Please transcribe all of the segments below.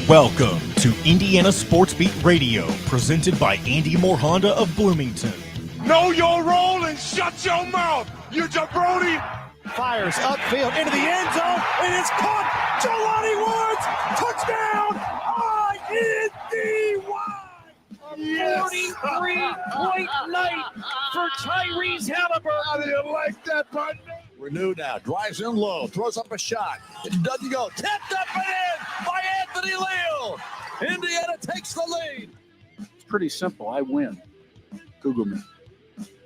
Welcome to Indiana Sports Beat Radio, presented by Andy Moore Honda of Bloomington. Know your role and shut your mouth, you jabroni! Fires upfield into the end zone. It is caught. Jelani Woods, touchdown! INDY! Yes. 43-point night for Tyrese Halliburton. How do you like that, partner? Renew now, drives in low, throws up a shot. It doesn't go. Tipped up and in by Anthony Leal. Indiana takes the lead. It's pretty simple. I win. Google me.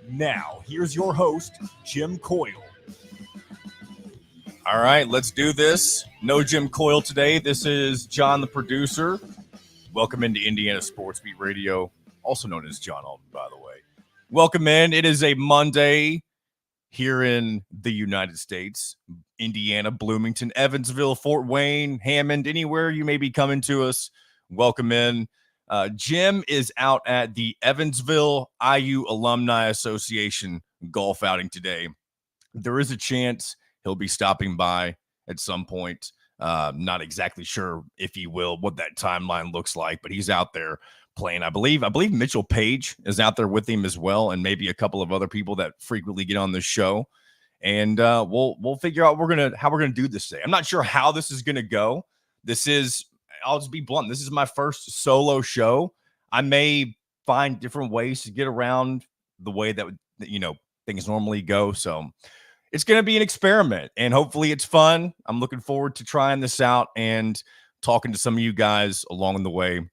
Now, here's your host, Jim Coyle. All right, let's do this. No Jim Coyle today. This is John, the producer. Welcome into Indiana Sports Beat Radio, also known as John Alden, by the way. Welcome in. It is a Monday here in the United States, Indiana, Bloomington, Evansville, Fort Wayne, Hammond, anywhere you may be coming to us. Welcome in. Jim is out at the Evansville IU Alumni Association golf outing today. There is a chance he'll be stopping by at some point. Not exactly sure if he will, what that timeline looks like, but he's out there playing. I believe Mitchell Paige is out there with him as well, and maybe a couple of other people that frequently get on this show. And we'll figure out how we're gonna do this today. I'm not sure how this is gonna go. I'll just be blunt. This is my first solo show. I may find different ways to get around the way that things normally go. So it's going to be an experiment, and hopefully it's fun. I'm looking forward to trying this out and talking to some of you guys along the way.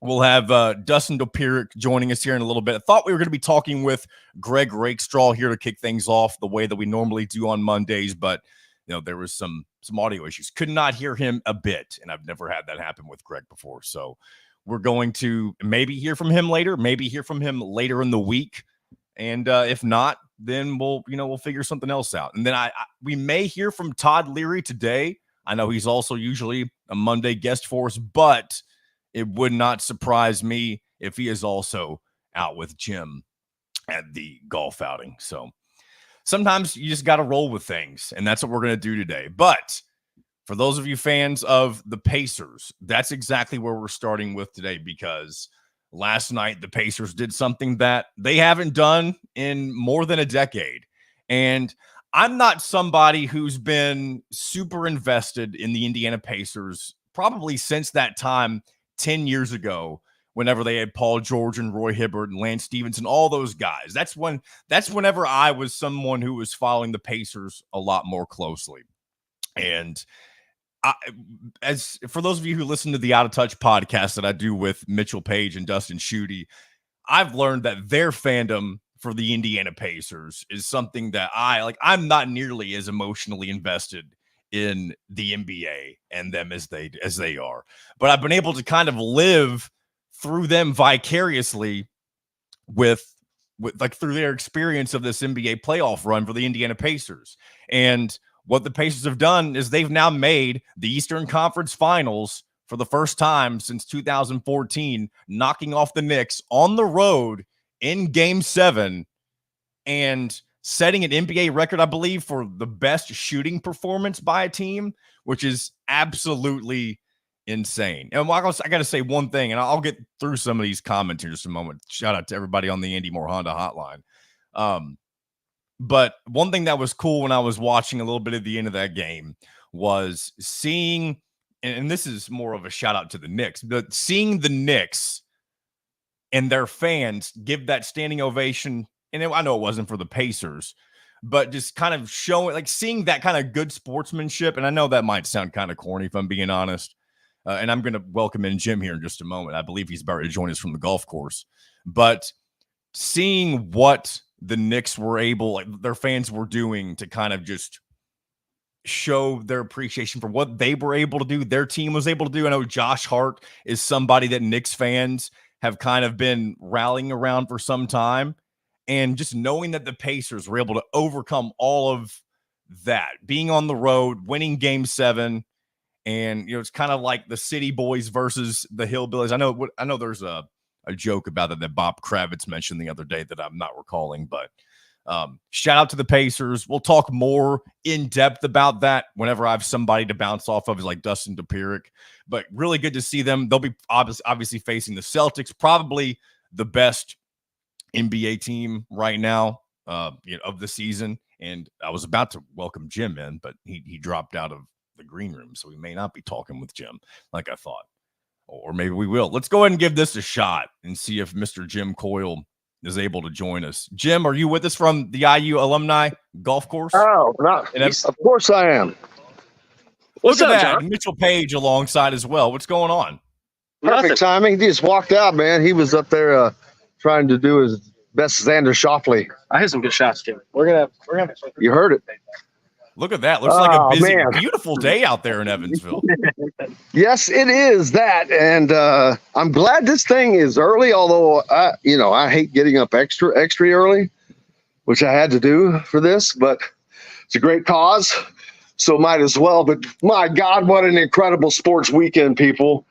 We'll have Dustin Dopirak joining us here in a little bit. I thought we were going to be talking with Greg Rakestraw here to kick things off the way that we normally do on Mondays, but there was some audio issues. Could not hear him a bit, and I've never had that happen with Greg before. So we're going to maybe hear from him later, in the week. And if not, then we'll figure something else out. And then we may hear from Todd Leary today. I know he's also usually a Monday guest for us, but it would not surprise me if he is also out with Jim at the golf outing. So sometimes you just got to roll with things, and that's what we're going to do today. But for those of you fans of the Pacers, that's exactly where we're starting with today, because last night the Pacers did something that they haven't done in more than a decade. And I'm not somebody who's been super invested in the Indiana Pacers probably since that time 10 years ago, whenever they had Paul George and Roy Hibbert and Lance Stevenson, all those guys. That's whenever I was someone who was following the Pacers a lot more closely. And as for those of you who listen to the Out of Touch podcast that I do with Mitchell Paige and Dustin Schutte, I've learned that their fandom for the Indiana Pacers is something that I'm not nearly as emotionally invested in the NBA and them as they are. But I've been able to kind of live through them vicariously with through their experience of this NBA playoff run for the Indiana Pacers. And what the Pacers have done is they've now made the Eastern Conference Finals for the first time since 2014, knocking off the Knicks on the road in Game 7 and setting an NBA record, I believe, for the best shooting performance by a team, which is absolutely insane. And I got to say one thing, and I'll get through some of these comments in just a moment. Shout out to everybody on the Andy Moore Honda hotline. But one thing that was cool when I was watching a little bit at the end of that game was seeing, and this is more of a shout out to the Knicks, but seeing the Knicks and their fans give that standing ovation. And I know it wasn't for the Pacers, but just kind of showing, seeing that kind of good sportsmanship. And I know that might sound kind of corny if I'm being honest. And I'm going to welcome in Jim here in just a moment. I believe he's about to join us from the golf course. But seeing what the Knicks were able, their fans were doing to kind of just show their appreciation for what they were able to do, their team was able to do. I know Josh Hart is somebody that Knicks fans have kind of been rallying around for some time. And just knowing that the Pacers were able to overcome all of that, being on the road, winning Game 7, and it's kind of like the City Boys versus the Hillbillies. I know there's a joke about it that Bob Kravitz mentioned the other day that I'm not recalling, but Shout out to the Pacers. We'll talk more in depth about that whenever I have somebody to bounce off of, like Dustin Dopirak. But really good to see them. They'll be obviously facing the Celtics, probably the best NBA team right now, of the season. And I was about to welcome Jim in, but he dropped out of the green room, so we may not be talking with Jim like I thought, or maybe we will. Let's go ahead and give this a shot and see if Mr. Jim Coyle is able to join us. Jim, are you with us from the IU alumni golf course? Oh, of course I am. Look at that, John? Mitchell Paige alongside as well. What's going on? Perfect timing. He just walked out, man. He was up there trying to do his best Xander Schauffele. I hit some good shots, Jim. You heard it. Look at that. Looks like a busy, beautiful day out there in Evansville. Yes, it is that. And I'm glad this thing is early, although, I hate getting up extra early, which I had to do for this. But it's a great cause, so might as well. But, my God, what an incredible sports weekend, people.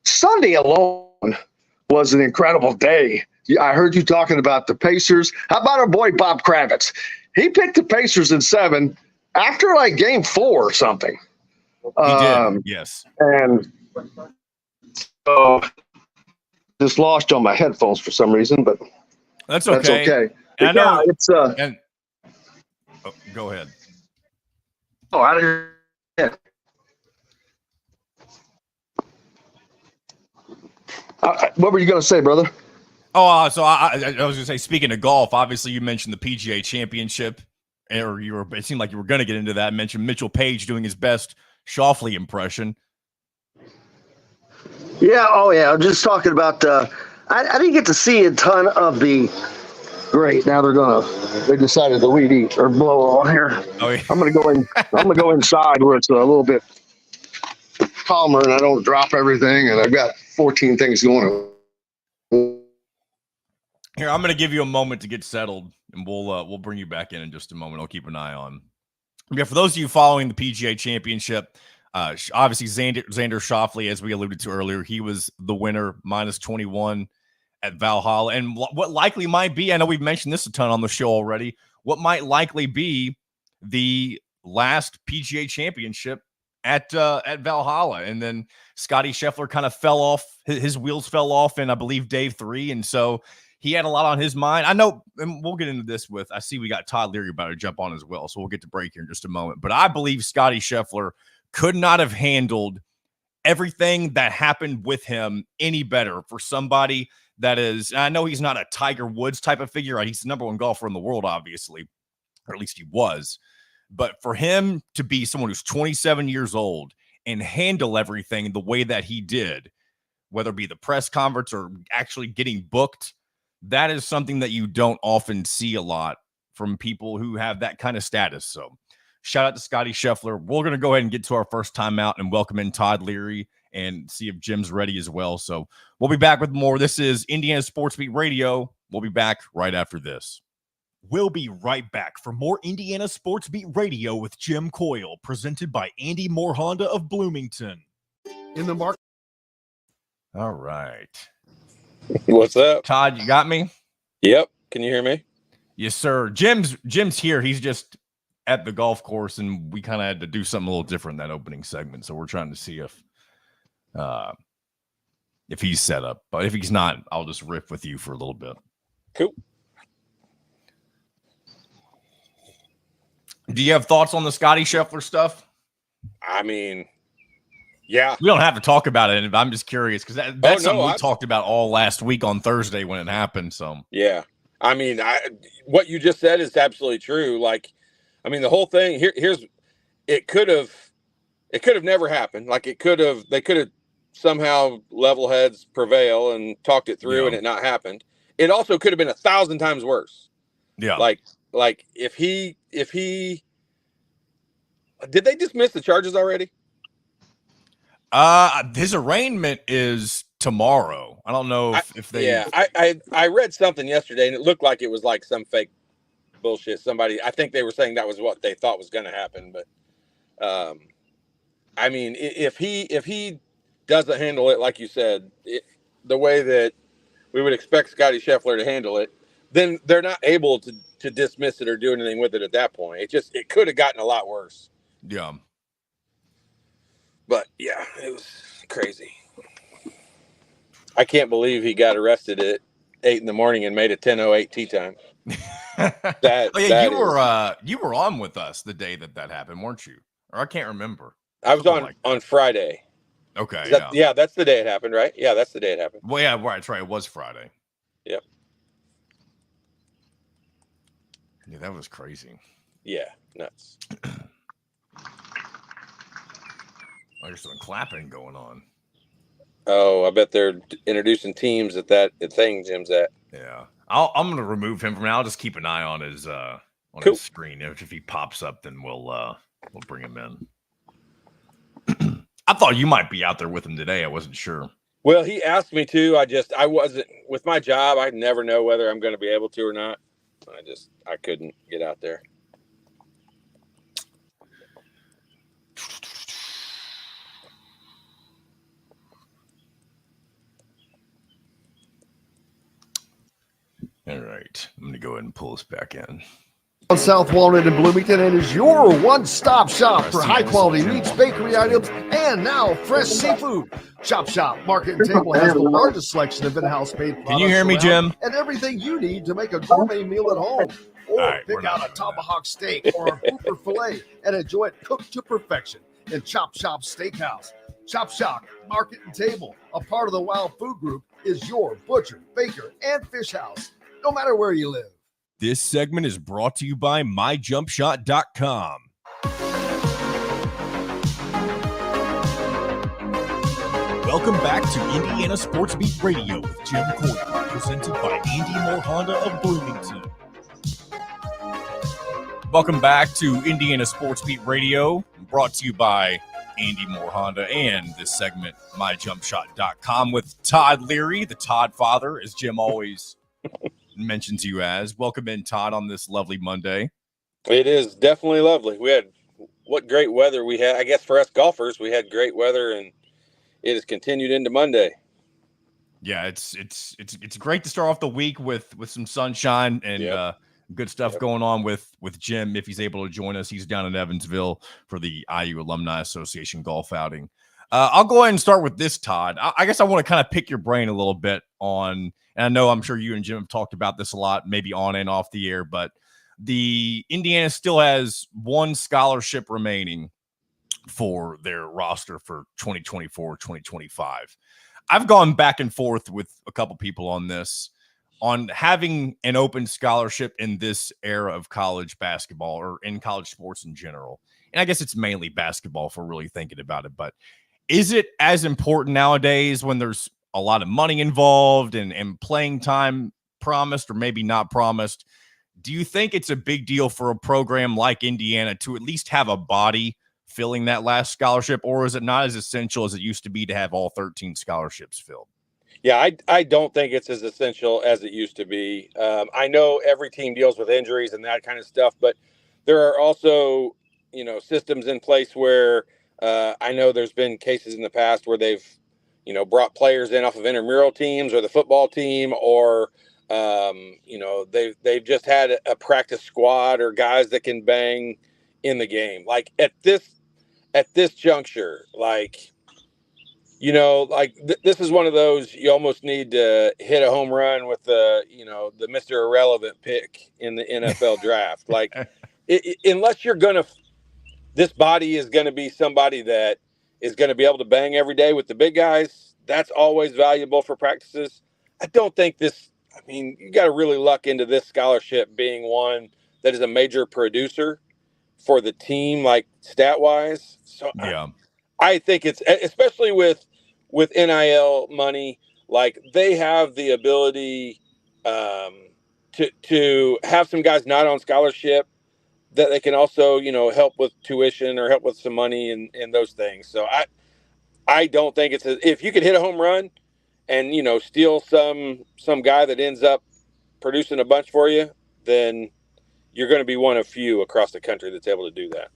Sunday alone was an incredible day. I heard you talking about the Pacers. How about our boy Bob Kravitz? He picked the Pacers in 7 after like game 4 or something. He did, yes. And so just lost on my headphones for some reason, but that's okay. I know it's go ahead. Oh, out of here. Yeah. What were you going to say, brother? Oh, so I was going to say, speaking of golf, obviously you mentioned the PGA Championship, or it seemed like you were going to get into that. I mentioned Mitchell Paige doing his best Schauffele impression. Yeah, I'm just talking about I didn't get to see a ton of the great. Now they decided to weed eat or blow on here. Oh, yeah. I'm gonna go inside where it's a little bit calmer and I don't drop everything, and I've got 14 things going on. Here, I'm going to give you a moment to get settled, and we'll bring you back in just a moment. I'll keep an eye on. Yeah, for those of you following the PGA Championship, obviously Xander Schauffele, as we alluded to earlier, he was the winner, -21 at Valhalla. And what likely might be, I know we've mentioned this a ton on the show already, what might likely be the last PGA Championship at Valhalla. And then Scottie Scheffler kind of fell off, his wheels fell off in, I believe, day 3. And so he had a lot on his mind. I know, and we'll get into this I see we got Todd Leary about to jump on as well, so we'll get to break here in just a moment. But I believe Scottie Scheffler could not have handled everything that happened with him any better for somebody that is, I know he's not a Tiger Woods type of figure. He's the number 1 golfer in the world, obviously, or at least he was. But for him to be someone who's 27 years old and handle everything the way that he did, whether it be the press conference or actually getting booked, that is something that you don't often see a lot from people who have that kind of status. So shout out to Scottie Scheffler. We're going to go ahead and get to our first timeout and welcome in Todd Leary and see if Jim's ready as well. So we'll be back with more. This is Indiana Sports Beat Radio. We'll be back right after this. We'll be right back for more Indiana Sports Beat Radio with Jim Coyle, presented by Andy Moore Honda of Bloomington. In the market. All right. What's up? Todd, you got me? Yep. Can you hear me? Yes, sir. Jim's here. He's just at the golf course, and we kind of had to do something a little different in that opening segment. So we're trying to see if he's set up. But if he's not, I'll just riff with you for a little bit. Cool. Do you have thoughts on the Scottie Scheffler stuff? I mean, yeah. We don't have to talk about it. I'm just curious because that's something we talked about all last week on Thursday when it happened. So yeah, I mean, what you just said is absolutely true. Like, I mean, the whole thing here's it could have never happened. Like they could have somehow level heads prevail and talked it through and it not happened. It also could have been 1,000 times worse. Yeah. Like if he did they dismiss the charges already? His arraignment is tomorrow. I don't know if they. Yeah, I read something yesterday and it looked like it was like some fake bullshit. I think they were saying that was what they thought was going to happen. But, I mean, if he doesn't handle it, like you said, the way that we would expect Scottie Scheffler to handle it, then they're not able to dismiss it or do anything with it at that point. It could have gotten a lot worse. Yeah. But yeah, it was crazy. I can't believe he got arrested at 8 a.m. and made a 10:08 tea time. You were on with us the day that happened, weren't you? Or I can't remember. I was on Friday. Okay. Yeah, that's the day it happened, right? Yeah, that's the day it happened. Well, yeah, right. That's right. It was Friday. Yep. Yeah, that was crazy. Yeah, nuts. There's some clapping going on. Oh, I bet they're introducing teams at that thing Jim's at. Yeah, I'm going to remove him from now. I'll just keep an eye on his his screen. If he pops up, then we'll bring him in. I thought you might be out there with him today. I wasn't sure. Well, he asked me to. I wasn't with my job. I never know whether I'm going to be able to or not. I couldn't get out there. All right. I'm going to go ahead and pull this back in. South Walnut in Bloomington and is your one-stop shop for high-quality meats, bakery items, and now fresh seafood. Chop Market and Table has the largest selection of in-house made products. Can you hear me, Jim? And everything you need to make a gourmet meal at home. Or pick out a tomahawk steak or a hooper filet and enjoy it cooked to perfection in Chop Steakhouse. Chop Market and Table, a part of the Wild Food Group, is your butcher, baker, and fish house, no matter where you live. This segment is brought to you by MyJumpShot.com. Welcome back to Indiana Sports Beat Radio with Jim Coyle, presented by Andy Moore Honda of Bloomington. Welcome back to Indiana Sports Beat Radio, brought to you by Andy Moore Honda and this segment, MyJumpShot.com, with Todd Leary, the Todd father, as Jim always mentions you as. Welcome in, Todd, on this lovely Monday. It is definitely lovely. We had what great weather we had. I guess for us golfers, we had great weather, and it has continued into Monday. Yeah, it's great to start off the week with some sunshine and good stuff going on with Jim. If he's able to join us, he's down in Evansville for the IU Alumni Association golf outing. I'll go ahead and start with this, Todd. I guess I want to kind of pick your brain a little bit on, and I'm sure you and Jim have talked about this a lot, maybe on and off the air, but the Indiana still has one scholarship remaining for their roster for 2024-2025. I've gone back and forth with a couple people on this, on having an open scholarship in this era of college basketball or in college sports in general. And I guess it's mainly basketball if we're really thinking about it, but is it as important nowadays when there's a lot of money involved and playing time promised or maybe not promised? Do you think it's a big deal for a program like Indiana to at least have a body filling that last scholarship, or is it not as essential as it used to be to have all 13 scholarships filled? Yeah, I don't think it's as essential as it used to be. I know every team deals with injuries and that kind of stuff, but there are also, systems in place where I know there's been cases in the past where they've, brought players in off of intramural teams or the football team, or, they've just had a practice squad or guys that can bang in the game. Like at this juncture, this is one of those you almost need to hit a home run with the Mr. Irrelevant pick in the NFL draft. Unless you're going to, this body is going to be somebody that is going to be able to bang every day with the big guys. That's always valuable for practices. I don't think you got to really luck into this scholarship being one that is a major producer for the team, like stat wise. So yeah. I think it's, especially with NIL money, they have the ability to have some guys not on scholarship that they can also, help with tuition or help with some money and those things. So I don't think if you could hit a home run and, steal some guy that ends up producing a bunch for you, then you're going to be one of few across the country that's able to do that.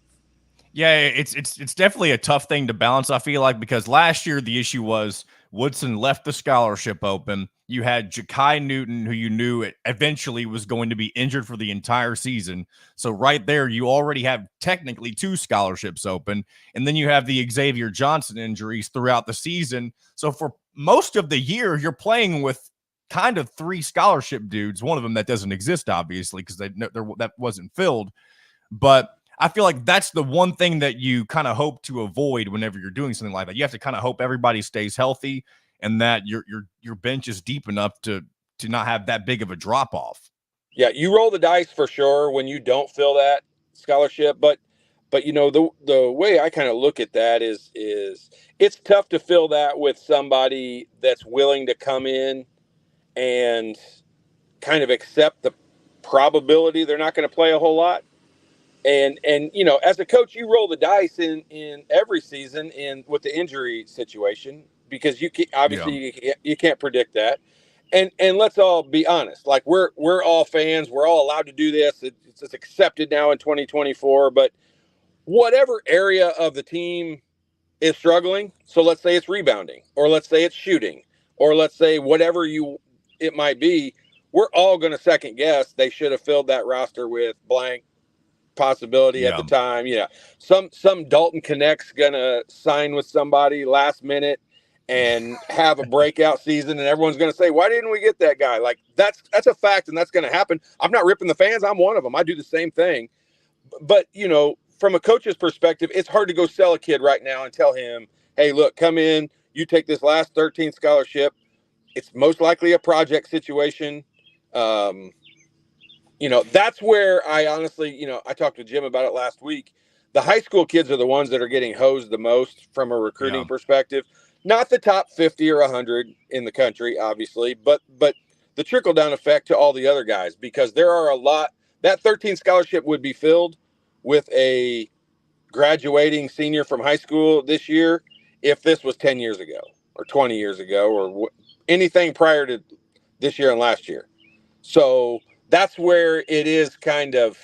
Yeah, it's definitely a tough thing to balance, I feel like, because last year the issue was Woodson left the scholarship open. You had Ja'Kai Newton, who you knew eventually was going to be injured for the entire season. So right there, you already have technically 2 scholarships open. And then you have the Xavier Johnson injuries throughout the season. So for most of the year, you're playing with kind of 3 scholarship dudes. One of them that doesn't exist, obviously, because that wasn't filled. But I feel like that's the one thing that you kind of hope to avoid whenever you're doing something like that. You have to kind of hope everybody stays healthy and that your bench is deep enough to not have that big of a drop off. Yeah, you roll the dice for sure when you don't fill that scholarship, but the way I kind of look at that is it's tough to fill that with somebody that's willing to come in and kind of accept the probability they're not going to play a whole lot. And as a coach, you roll the dice in every season with the injury situation, because you can't predict that. And let's all be honest, like we're all fans, we're all allowed to do this. It's accepted now in 2024. But whatever area of the team is struggling, so let's say it's rebounding, or let's say it's shooting, or let's say whatever it might be, we're all going to second guess they should have filled that roster with blank possibility at the time. Some Dalton Connect's gonna sign with somebody last minute and have a breakout season, and everyone's gonna say, why didn't we get that guy? Like that's a fact, and that's gonna happen. I'm not ripping the fans, I'm one of them. I do the same thing. But from a coach's perspective, it's hard to go sell a kid right now and tell him, hey, look, come in, you take this last 13th scholarship. It's most likely a project situation. That's where I honestly, I talked to Jim about it last week. The high school kids are the ones that are getting hosed the most from a recruiting perspective. Not the top 50 or 100 in the country, obviously, but the trickle down effect to all the other guys, because there are a lot. That 13 scholarship would be filled with a graduating senior from high school this year if this was 10 years ago or 20 years ago or anything prior to this year and last year. So that's where it is kind of,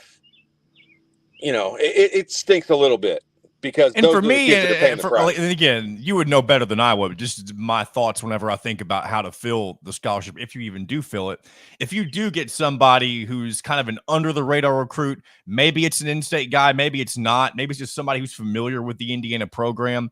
it stinks a little bit, because and those for are the me, kids that are paying the price. And again, you would know better than I would. Just my thoughts whenever I think about how to fill the scholarship, if you even do fill it. If you do get somebody who's kind of an under the radar recruit, maybe it's an in-state guy, maybe it's not, maybe it's just somebody who's familiar with the Indiana program.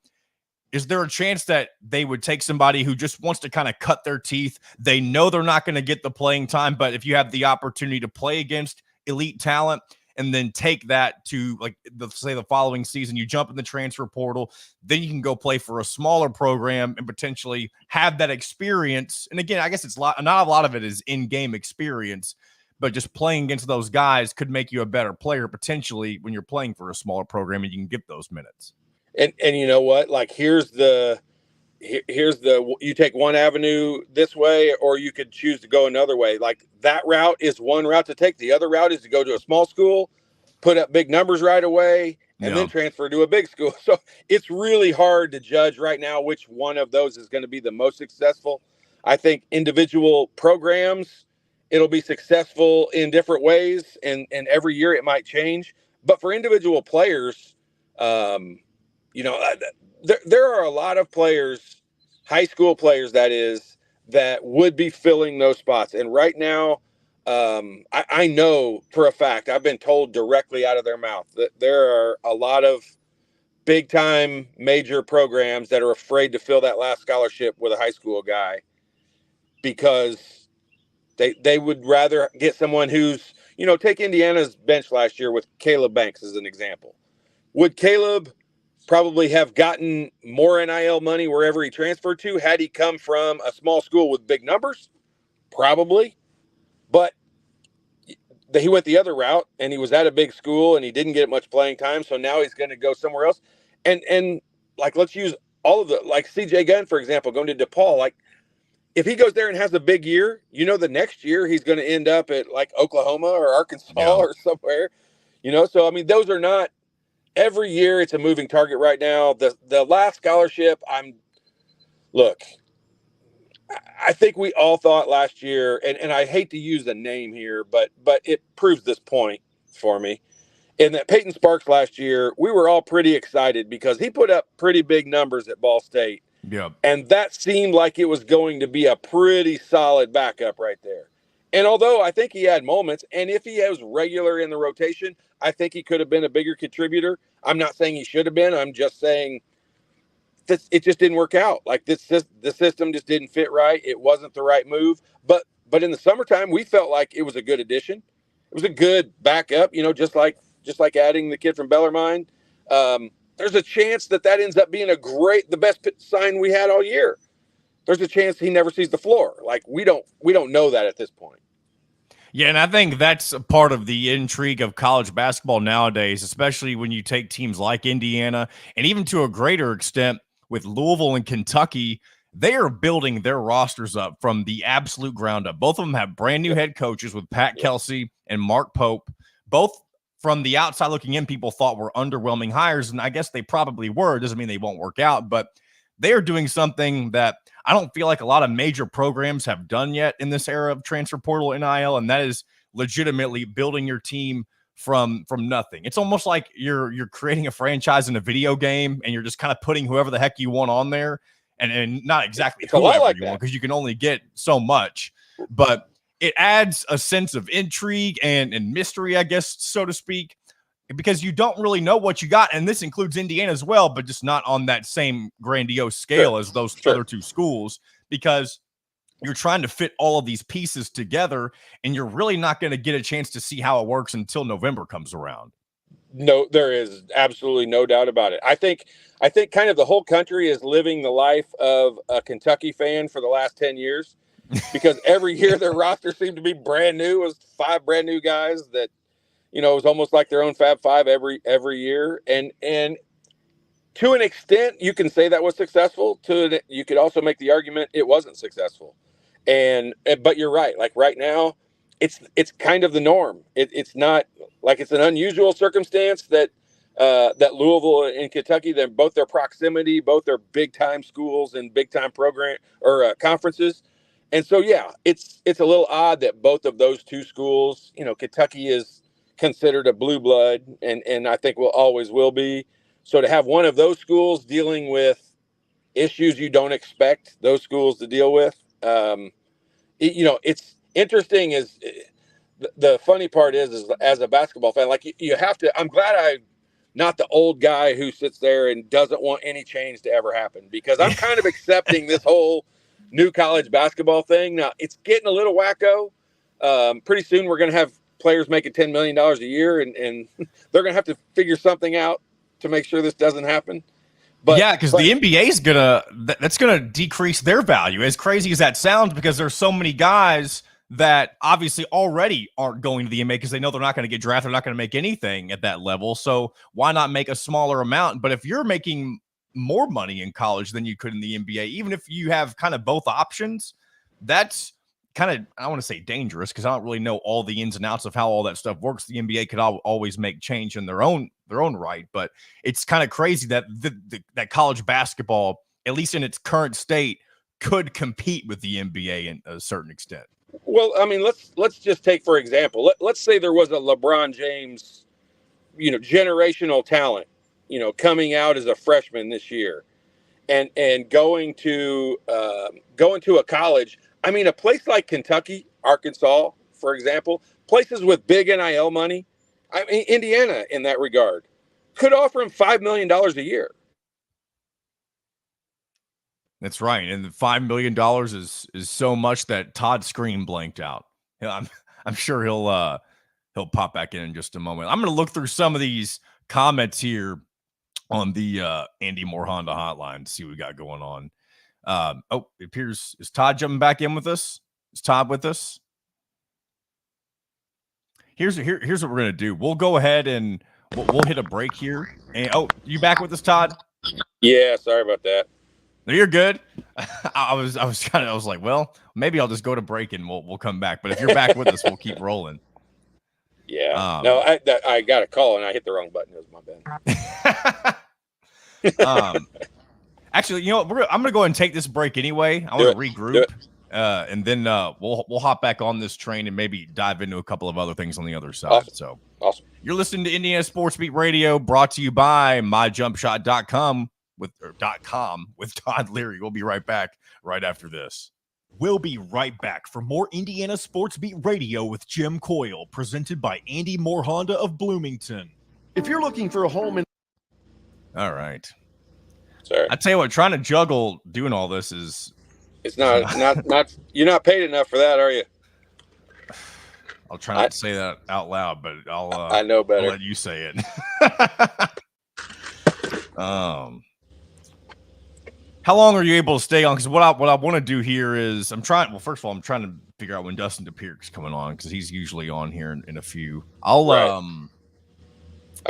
Is there a chance that they would take somebody who just wants to kind of cut their teeth? They know they're not going to get the playing time, but if you have the opportunity to play against elite talent and then take that to, like, say the following season, you jump in the transfer portal, then you can go play for a smaller program and potentially have that experience. And again, I guess it's not a lot of it is in-game experience, but just playing against those guys could make you a better player potentially when you're playing for a smaller program and you can get those minutes. And you know what? Like, here's the you take one avenue this way, or you could choose to go another way. Like, that route is one route to take. The other route is to go to a small school, put up big numbers right away, and then transfer to a big school. So it's really hard to judge right now which one of those is going to be the most successful. I think individual programs, it'll be successful in different ways, and every year it might change. But for individual players, there are a lot of players, high school players that would be filling those spots. And right now, I know for a fact, I've been told directly out of their mouth that there are a lot of big time major programs that are afraid to fill that last scholarship with a high school guy, because they would rather get someone who's, take Indiana's bench last year with Caleb Banks as an example. Would Caleb probably have gotten more NIL money wherever he transferred to had he come from a small school with big numbers? Probably. But he went the other route, and he was at a big school, and he didn't get much playing time, so now he's going to go somewhere else. And like, let's use all of like CJ Gunn, for example, going to DePaul. Like, if he goes there and has a big year, the next year he's going to end up at, like, Oklahoma or Arkansas or somewhere. So, I mean, those are not, every year it's a moving target right now. The last scholarship, I think we all thought last year, and I hate to use the name here, but it proves this point for me, And that Peyton Sparks last year, we were all pretty excited because he put up pretty big numbers at Ball State. Yeah. And that seemed like it was going to be a pretty solid backup right there. And although I think he had moments, and if he was regular in the rotation, I think he could have been a bigger contributor. I'm not saying he should have been. I'm just saying it just didn't work out. Like the system just didn't fit right. It wasn't the right move. But in the summertime, we felt like it was a good addition. It was a good backup, just like adding the kid from Bellarmine. There's a chance that ends up being the best sign we had all year. There's a chance he never sees the floor. Like we don't know that at this point. Yeah, and I think that's a part of the intrigue of college basketball nowadays, especially when you take teams like Indiana and even to a greater extent with Louisville and Kentucky. They are building their rosters up from the absolute ground up. Both of them have brand new head coaches with Pat Kelsey and Mark Pope. Both from the outside looking in, people thought were underwhelming hires, and I guess they probably were. It doesn't mean they won't work out, but they are doing something that I don't feel like a lot of major programs have done yet in this era of transfer portal NIL, and that is legitimately building your team from nothing. It's almost like you're creating a franchise in a video game, and you're just kind of putting whoever the heck you want on there, and not exactly whoever you want, because you can only get so much, but it adds a sense of intrigue and mystery, I guess, so to speak, because you don't really know what you got. And this includes Indiana as well, but just not on that same grandiose scale as those other two schools, because you're trying to fit all of these pieces together, and you're really not going to get a chance to see how it works until November comes around. No, there is absolutely no doubt about it. I think kind of the whole country is living the life of a Kentucky fan for the last 10 years, because every year their roster seemed to be brand new. It was 5 brand new guys that, it was almost like their own Fab Five every year. And to an extent, you can say that was successful. You could also make the argument it wasn't successful. But you're right. Like right now, it's kind of the norm. It's not like it's an unusual circumstance that Louisville and Kentucky, they're both their proximity, both their big time schools and big time program or conferences. And so, yeah, it's a little odd that both of those two schools, Kentucky is considered a blue blood, and I think always will be. So to have one of those schools dealing with issues you don't expect those schools to deal with, it's interesting. Is the funny part is as a basketball fan, like you have to. I'm glad I'm not the old guy who sits there and doesn't want any change to ever happen, because I'm kind of accepting this whole new college basketball thing. Now it's getting a little wacko. Pretty soon we're going to have players making $10 million a year, and they're going to have to figure something out to make sure this doesn't happen. But yeah, because the NBA is that's gonna decrease their value, as crazy as that sounds, because there's so many guys that obviously already aren't going to the NBA because they know they're not going to get drafted, they're not going to make anything at that level. So why not make a smaller amount? But if you're making more money in college than you could in the NBA, even if you have kind of both options, that's kind of, I don't want to say dangerous, because I don't really know all the ins and outs of how all that stuff works. The NBA could always make change in their own right, but it's kind of crazy that that college basketball, at least in its current state, could compete with the NBA in a certain extent. Well, I mean, let's just take, for example, let's say there was a LeBron James, generational talent, coming out as a freshman this year, and going to a college. I mean, a place like Kentucky, Arkansas, for example, places with big NIL money. I mean, Indiana, in that regard, could offer him $5 million a year. That's right, and the $5 million is so much that Todd's screen blanked out. I'm sure he'll pop back in just a moment. I'm going to look through some of these comments here on the Andy Moore Honda hotline to see what we got going on. It appears, is Todd jumping back in with us? Is Todd with us? Here's what we're going to do. We'll go ahead and we'll hit a break here. And you back with us, Todd? Yeah, sorry about that. No, you're good. I was like, well, maybe I'll just go to break and we'll come back. But if you're back with us, we'll keep rolling. Yeah. No, I got a call and I hit the wrong button. It was my bad. Actually, I'm going to go ahead and take this break anyway. I want to regroup. And then we'll hop back on this train and maybe dive into a couple of other things on the other side. Awesome. So awesome. You're listening to Indiana Sports Beat Radio, brought to you by myjumpshot.com with Todd Leary. We'll be right back right after this. We'll be right back for more Indiana Sports Beat Radio with Jim Coyle, presented by Andy Moore Honda of Bloomington. If you're looking for a home in All right. Sorry. I tell you what, trying to juggle doing all this is It's not you're not paid enough for that, are you? I'll try not to say that out loud, but I know better. I'll let you say it. How long are you able to stay on? Because what I want to do here is first of all, I'm trying to figure out when Dustin Dopirak's coming on, because he's usually on here in a few. I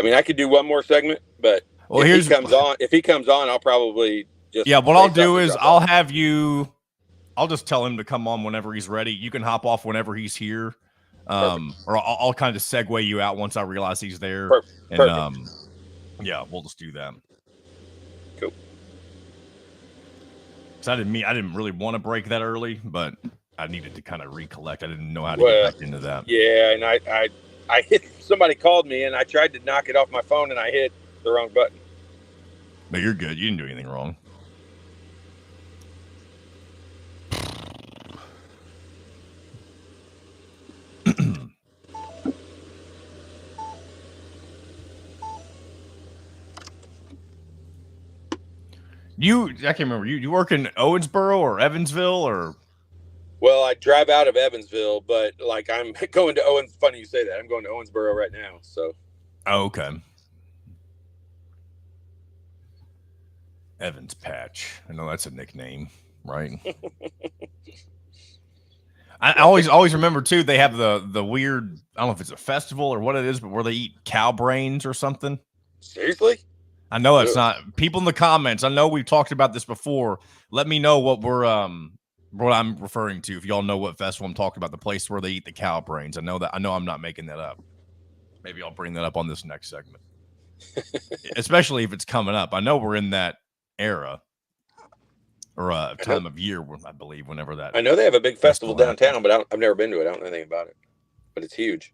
mean, I could do one more segment, but if he comes on, I'll probably just what I'll do is I'll just tell him to come on whenever he's ready. You can hop off whenever he's here. Or I'll kind of segue you out once I realize he's there. Perfect. We'll just do that. Cool. So I didn't really want to break that early, but I needed to kind of recollect. I didn't know how to get back into that. Yeah, and I hit, somebody called me and I tried to knock it off my phone and I hit the wrong button. But you're good. You didn't do anything wrong. I can't remember. You work in Owensboro or Evansville or? Well, I drive out of Evansville, but like I'm going to Owens. Funny you say that. I'm going to Owensboro right now. So. Oh, okay. Evans Patch. I know that's a nickname, right? I always remember too. They have the weird. I don't know if it's a festival or what it is, but where they eat cow brains or something. Seriously? I know it's not. People in the comments, I know we've talked about this before. Let me know what I'm referring to. If y'all know what festival I'm talking about, the place where they eat the cow brains. I know I'm not making that up. Maybe I'll bring that up on this next segment. Especially if it's coming up. I know we're in that era or time of year, I believe, whenever that. I know they have a big festival downtown, but I've never been to it. I don't know anything about it, but it's huge.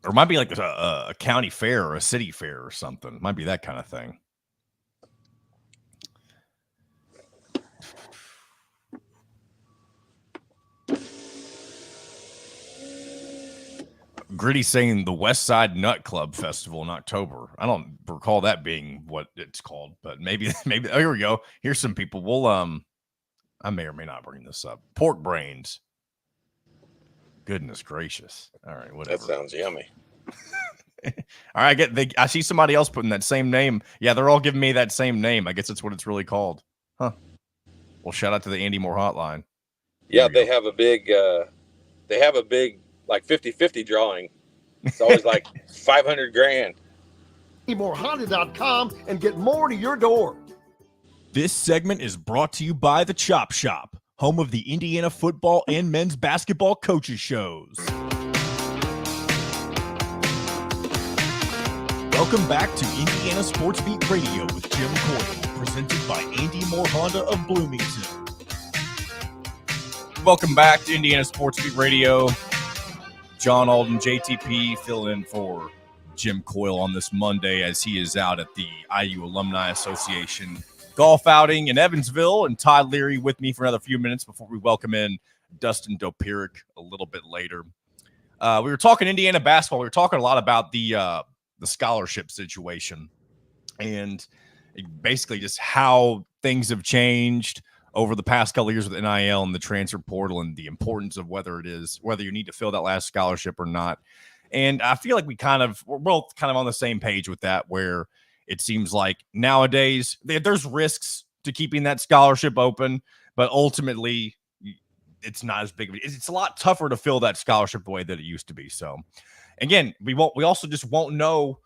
Or it might be like a county fair or a city fair or something. It might be that kind of thing. Gritty saying the West Side Nut Club Festival in October. I don't recall that being what it's called, but maybe. Oh, here we go. Here's some people. We'll I may or may not bring this up. Pork brains. Goodness gracious. All right, whatever. That sounds yummy. All right, I see somebody else putting that same name. Yeah, they're all giving me that same name. I guess that's what it's really called. Huh. Well, shout out to the Andy Moore hotline. Yeah, they have a big like 50-50 drawing. It's always like $500,000. AndyMooreHonda.com and get more to your door. This segment is brought to you by the Chop Shop, home of the Indiana football and men's basketball coaches shows. Welcome back to Indiana Sports Beat Radio with Jim Coyle, presented by Andy Moore Honda of Bloomington. Welcome back to Indiana Sports Beat Radio. John Alden, JTP, fill in for Jim Coyle on this Monday as he is out at the IU Alumni Association golf outing in Evansville, and Todd Leary with me for another few minutes before we welcome in Dustin Dopirak a little bit later. We were talking Indiana basketball. We were talking a lot about the scholarship situation and basically just how things have changed over the past couple of years with NIL and the transfer portal and the importance of whether you need to fill that last scholarship or not. And I feel like we're both kind of on the same page with that, where it seems like nowadays there's risks to keeping that scholarship open, but ultimately it's not as big of it's a lot tougher to fill that scholarship the way that it used to be. So again, we also just won't know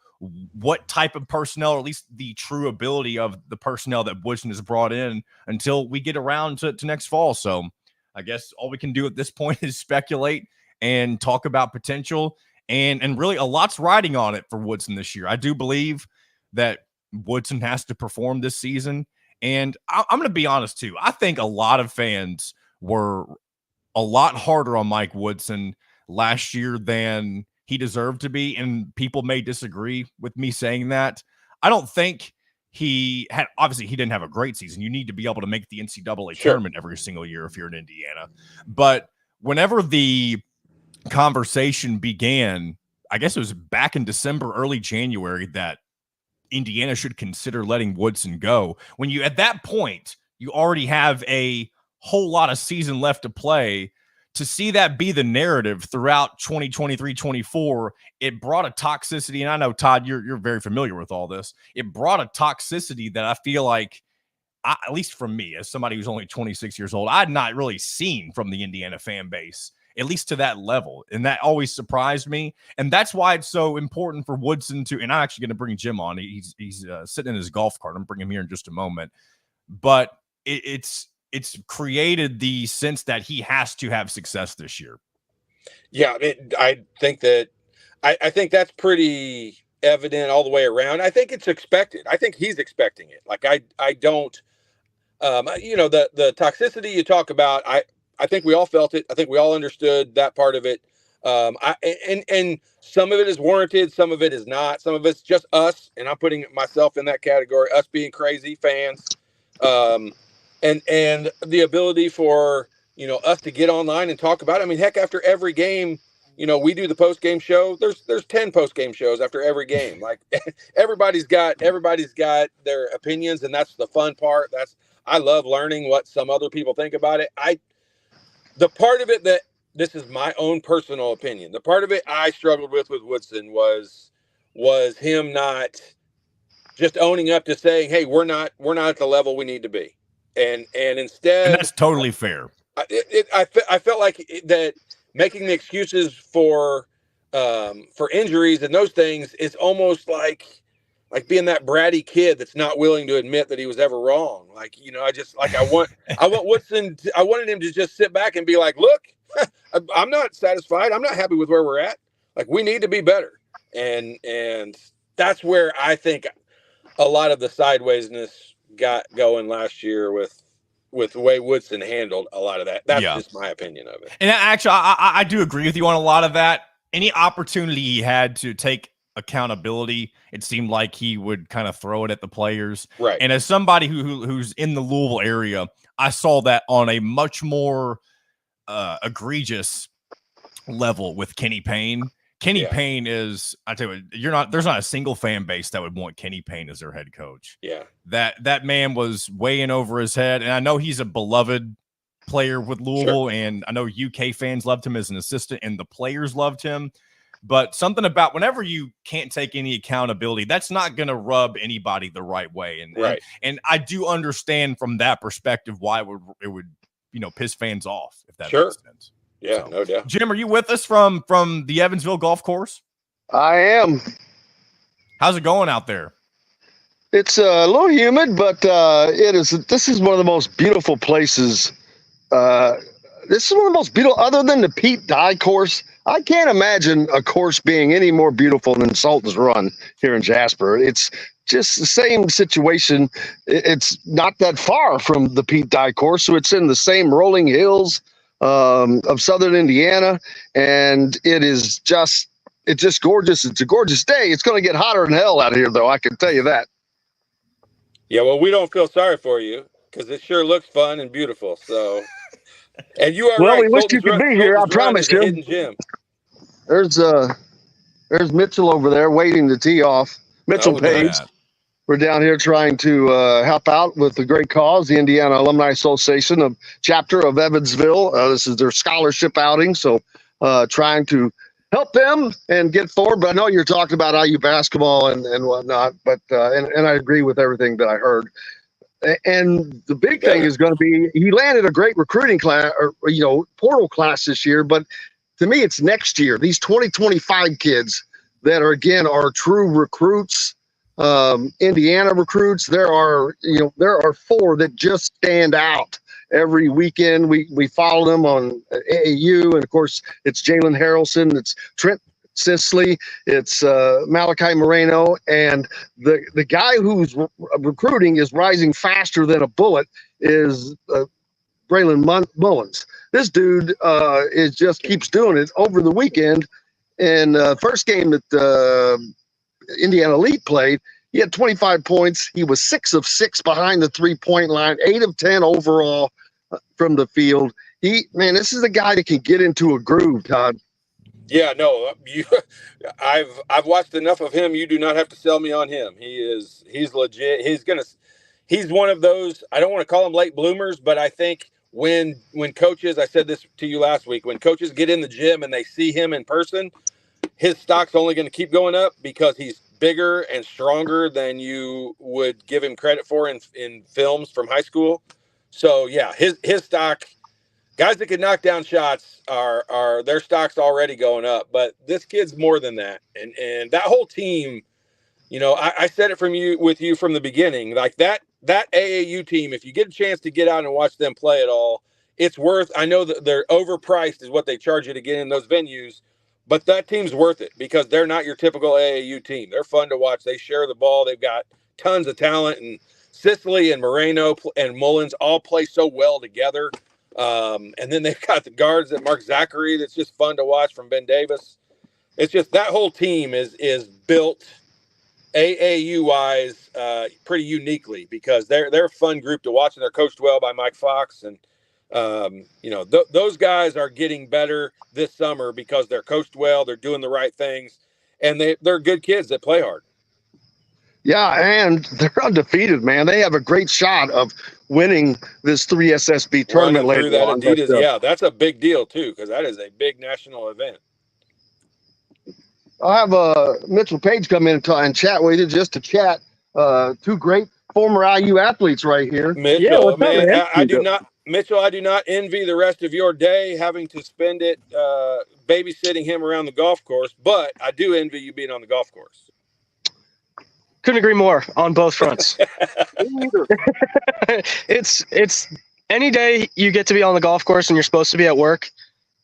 what type of personnel, or at least the true ability of the personnel that Woodson has brought in until we get around to next fall. So I guess all we can do at this point is speculate and talk about potential, and really a lot's riding on it for Woodson this year. I do believe that Woodson has to perform this season, And I'm going to be honest, too. I think a lot of fans were a lot harder on Mike Woodson last year than he deserved to be. And people may disagree with me saying that. I don't think obviously he didn't have a great season. You need to be able to make the NCAA tournament every single year if you're in Indiana. But whenever the conversation began, I guess it was back in December, early January, that Indiana should consider letting Woodson go. When you, at that point, you already have a whole lot of season left to play. To see that be the narrative throughout 2023-24, it brought a toxicity. And I know, Todd, you're very familiar with all this. It brought a toxicity that I feel like, at least from me, as somebody who's only 26 years old, I'd not really seen from the Indiana fan base, at least to that level. And that always surprised me. And that's why it's so important for Woodson to, and I'm actually going to bring Jim on. He's sitting in his golf cart. I'm bringing him here in just a moment. But it's created the sense that he has to have success this year. Yeah, I think that I think that's pretty evident all the way around. I think it's expected. I think he's expecting it. Like I don't, the toxicity you talk about. I think we all felt it. I think we all understood that part of it. And some of it is warranted. Some of it is not. Some of it's just us. And I'm putting myself in that category, us being crazy fans. And the ability for, us to get online and talk about it. I mean, heck, after every game, we do the post game show. There's 10 post game shows after every game. Like everybody's got their opinions, and that's the fun part. I love learning what some other people think about it. The part of it that, this is my own personal opinion, the part of it I struggled with Woodson was him not just owning up to saying, hey, we're not at the level we need to be. And instead, and that's totally fair. I felt like that making the excuses for injuries and those things is almost like being that bratty kid that's not willing to admit that he was ever wrong. I want Woodson. I wanted him to just sit back and be like, look, I'm not satisfied. I'm not happy with where we're at. Like, we need to be better. And that's where I think a lot of the sidewaysness got going last year with the way Woodson handled a lot of that. That's just my opinion of it. And actually, I do agree with you on a lot of that. Any opportunity he had to take accountability, it seemed like he would kind of throw it at the players. Right. And as somebody who's in the Louisville area, I saw that on a much more egregious level with Kenny Payne. Kenny Payne is, I tell you, there's not a single fan base that would want Kenny Payne as their head coach. Yeah. That man was way in over his head. And I know he's a beloved player with Louisville, and I know UK fans loved him as an assistant and the players loved him. But something about whenever you can't take any accountability, that's not going to rub anybody the right way. And I do understand from that perspective why it would piss fans off, if that makes sense. Yeah, no doubt. Jim, are you with us from the Evansville golf course? I am. How's it going out there? It's a little humid, but this is one of the most beautiful places. This is one of the most beautiful, other than the Pete Dye course. I can't imagine a course being any more beautiful than Sultan's Run here in Jasper. It's just the same situation. It's not that far from the Pete Dye course, so it's in the same rolling hills of southern Indiana, and it's just gorgeous. It's a gorgeous day. It's going to get hotter than hell out here, though, I can tell you that. Yeah, well, we don't feel sorry for you because it sure looks fun and beautiful. So, and you are right. We wish you could be here. I promise you. Hidden gem. There's Mitchell over there waiting to tee off. Mitchell Paige. We're down here trying to help out with the great cause, the Indiana Alumni Association, a chapter of Evansville. This is their scholarship outing, so trying to help them and get forward. But I know you're talking about IU basketball and whatnot, but and I agree with everything that I heard. And the big thing is going to be he landed a great recruiting class, or portal class this year. But to me, it's next year. These 2025 kids that are true recruits. Indiana recruits. There are 4 that just stand out every weekend. We follow them on AAU, and of course it's Jalen Harrelson, it's Trent Sisley, it's Malachi Moreno, and the guy who's recruiting is rising faster than a bullet is Braylon Mullins. This dude is just keeps doing it. Over the weekend, in first game that Indiana Elite played, he had 25 points. He was 6 of 6 behind the 3-point line, 8 of 10 overall from the field. This is a guy that can get into a groove, Todd. Yeah, no, I've watched enough of him. You do not have to sell me on him. He's legit. He's one of those, I don't want to call him late bloomers, but I think when coaches, I said this to you last week, when coaches get in the gym and they see him in person, his stock's only going to keep going up because he's bigger and stronger than you would give him credit for in films from high school. So yeah, his stock, guys that can knock down shots are their stock's already going up, but this kid's more than that. And that whole team, I said it with you from the beginning, like that AAU team, if you get a chance to get out and watch them play at all, it's worth, I know that they're overpriced is what they charge you to get in those venues, but that team's worth it because they're not your typical AAU team. They're fun to watch. They share the ball. They've got tons of talent, and Sisley and Moreno and Mullins all play so well together. And then they've got the guards that Mark Zachary that's just fun to watch from Ben Davis. It's just that whole team is built AAU-wise pretty uniquely because they're a fun group to watch, and they're coached well by Mike Fox. And, those guys are getting better this summer because they're coached well, they're doing the right things, and they're good kids that play hard. Yeah, and they're undefeated, man. They have a great shot of winning this 3SSB tournament later on. Yeah, that's a big deal, too, because that is a big national event. I'll have Mitchell Paige come in and chat with you just to chat. Two great former IU athletes right here. Mitchell, Mitchell, I do not envy the rest of your day having to spend it babysitting him around the golf course, but I do envy you being on the golf course. Couldn't agree more on both fronts. It's any day you get to be on the golf course and you're supposed to be at work,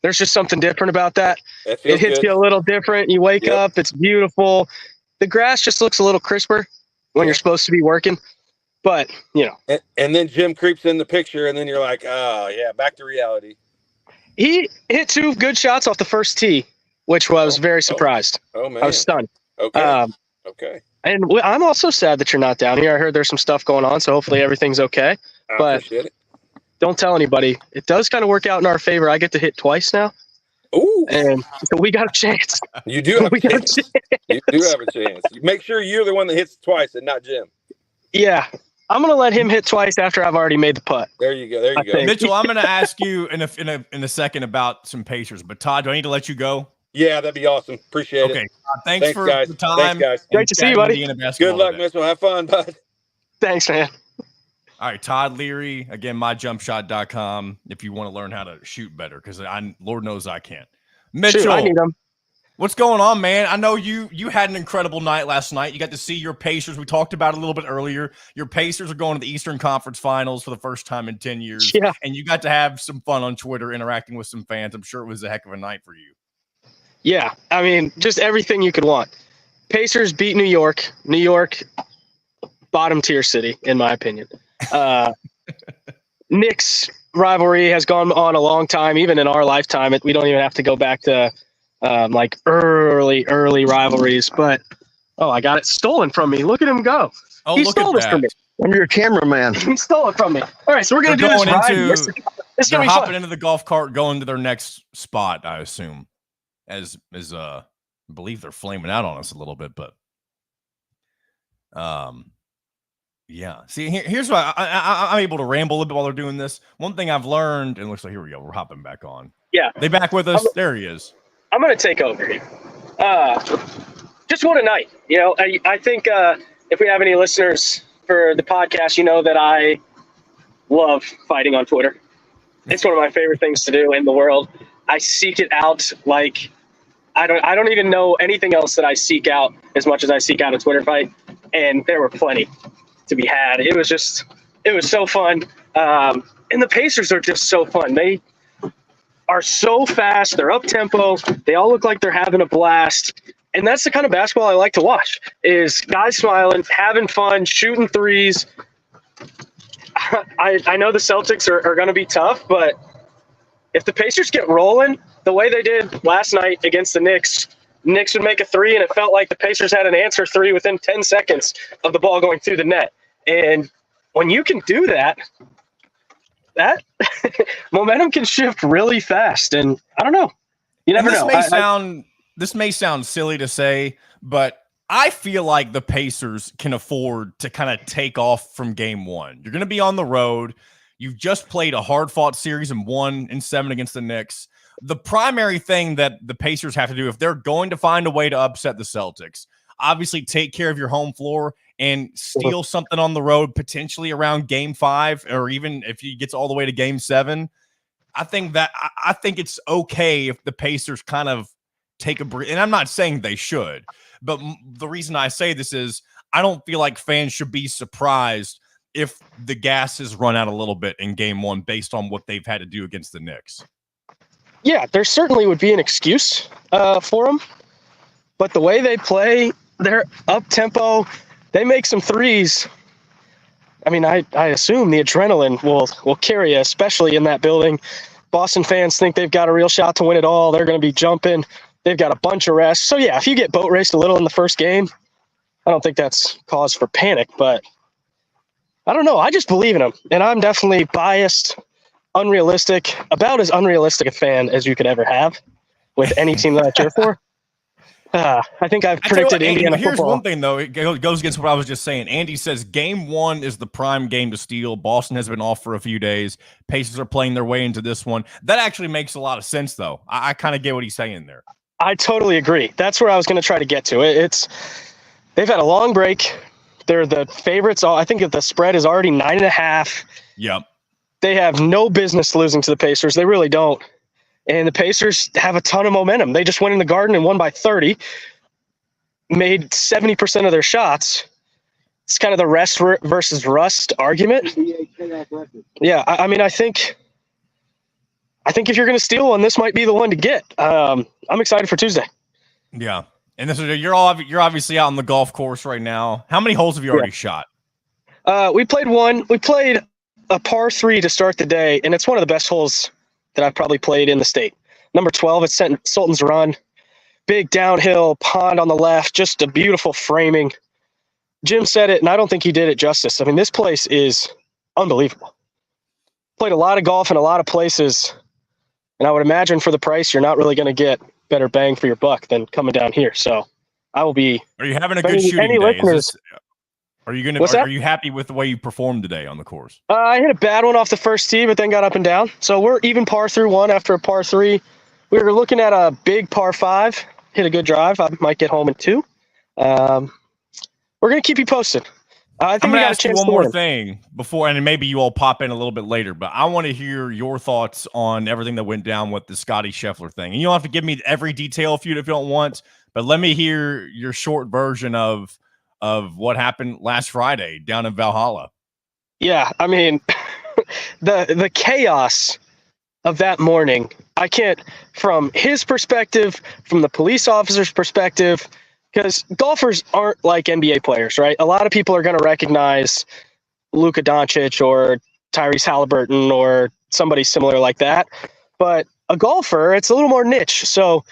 there's just something different about that. It hits you a little different. You wake up, it's beautiful. The grass just looks a little crisper when you're supposed to be working. But, And then Jim creeps in the picture, and then you're like, oh, yeah, back to reality. He hit 2 good shots off the first tee, which was very surprised. Oh, man. I was stunned. Okay. Okay. And I'm also sad that you're not down here. I heard there's some stuff going on, so hopefully everything's okay. I appreciate it. Don't tell anybody. It does kind of work out in our favor. I get to hit twice now. Ooh. And so we got a chance. You do have a chance. You do have a chance. Make sure you're the one that hits twice and not Jim. Yeah. I'm going to let him hit twice after I've already made the putt. There you go. Mitchell, I'm going to ask you in a second about some Pacers, but Todd, do I need to let you go? Yeah, that'd be awesome. Appreciate it. Okay. Thanks for guys. the time. Thanks, guys. Great to see you, buddy. Good luck, Mitchell. Have fun, bud. Thanks, man. All right, Todd Leary, again, myjumpshot.com if you want to learn how to shoot better, because Lord knows I can't. Mitchell, Shoot, I need them. What's going on, man? I know you had an incredible night last night. You got to see your Pacers. We talked about it a little bit earlier. Your Pacers are going to the Eastern Conference Finals for the first time in 10 years. Yeah. And you got to have some fun on Twitter interacting with some fans. I'm sure it was a heck of a night for you. Yeah. I mean, just everything you could want. Pacers beat New York. New York, bottom tier city, in my opinion. Knicks rivalry has gone on a long time, even in our lifetime. We don't even have to go back to like early rivalries, but I got it stolen from me. Look at him go. Oh, he look stole at this that. from me. I'm your cameraman. He stole it from me. All right, so we're gonna do this ride. It's They're gonna be hopping fun. into the golf cart, going to their next spot, I assume. As I believe they're flaming out on us a little bit, but yeah. See, here's why I'm able to ramble a little bit while they're doing this. One thing I've learned, and it looks like here we go. We're hopping back on. Yeah, they back with us. There he is. I'm gonna take over here. Just what a night. I think if we have any listeners for the podcast, you know that I love fighting on Twitter. It's one of my favorite things to do in the world. I seek it out like I don't even know anything else that I seek out as much as I seek out a Twitter fight, and there were plenty to be had. It was so fun. And the Pacers are just so fun. are so fast. They're up tempo. They all look like they're having a blast. And that's the kind of basketball I like to watch, is guys smiling, having fun, shooting threes. I know the Celtics are going to be tough, but if the Pacers get rolling the way they did last night against the Knicks would make a three, and it felt like the Pacers had an answer three within 10 seconds of the ball going through the net. And when you can do that momentum can shift really fast. And I don't know. You never know. This may sound silly to say, but I feel like the Pacers can afford to kind of take off from game one. You're going to be on the road. You've just played a hard-fought series and won in 7 against the Knicks. The primary thing that the Pacers have to do, if they're going to find a way to upset the Celtics, obviously take care of your home floor and steal something on the road, potentially around game 5, or even if he gets all the way to game 7. I think it's okay if the Pacers kind of take a break. And I'm not saying they should, but the reason I say this is I don't feel like fans should be surprised if the gas has run out a little bit in game 1 based on what they've had to do against the Knicks. Yeah, there certainly would be an excuse for them. But the way they play, they're up-tempo. They make some threes. I mean, I assume the adrenaline will carry you, especially in that building. Boston fans think they've got a real shot to win it all. They're going to be jumping. They've got a bunch of rest. So, yeah, if you get boat raced a little in the first game, I don't think that's cause for panic. But I don't know. I just believe in them. And I'm definitely biased, unrealistic, about as unrealistic a fan as you could ever have with any team that I cheer for. I think I've predicted Indiana here's football. One thing, though. It goes against what I was just saying. Andy says game 1 is the prime game to steal. Boston has been off for a few days. Pacers are playing their way into this one. That actually makes a lot of sense, though. I kind of get what he's saying there. I totally agree. That's where I was going to try to get to. They've had a long break. They're the favorites. I think that the spread is already 9.5. Yep. They have no business losing to the Pacers. They really don't. And the Pacers have a ton of momentum. They just went in the Garden and won by 30, made 70% of their shots. It's kind of the rest versus rust argument. Yeah, I mean, I think if you're going to steal one, this might be the one to get. I'm excited for Tuesday. Yeah, and you're obviously out on the golf course right now. How many holes have you already shot? We played one. We played a par 3 to start the day, and it's one of the best holes that I've probably played in the state. Number 12 at Sultan's Run. Big downhill pond on the left, just a beautiful framing. Jim said it, and I don't think he did it justice. I mean, this place is unbelievable. Played a lot of golf in a lot of places, and I would imagine for the price, you're not really going to get better bang for your buck than coming down here. So I will be. Are you having a good shooting day? Are you happy with the way you performed today on the course? I hit a bad one off the first tee, but then got up and down. So we're even par through 1 after a par 3. We were looking at a big par 5. Hit a good drive. I might get home in 2. We're going to keep you posted. I think I'm we going to got ask you one more thing before, and maybe you all pop in a little bit later, but I want to hear your thoughts on everything that went down with the Scotty Scheffler thing. And you don't have to give me every detail if you don't want, but let me hear your short version of what happened last Friday down in Valhalla. Yeah, I mean, the chaos of that morning, I can't, from his perspective, from the police officer's perspective, because golfers aren't like NBA players, right? A lot of people are going to recognize Luka Doncic or Tyrese Halliburton or somebody similar like that. But a golfer, it's a little more niche. So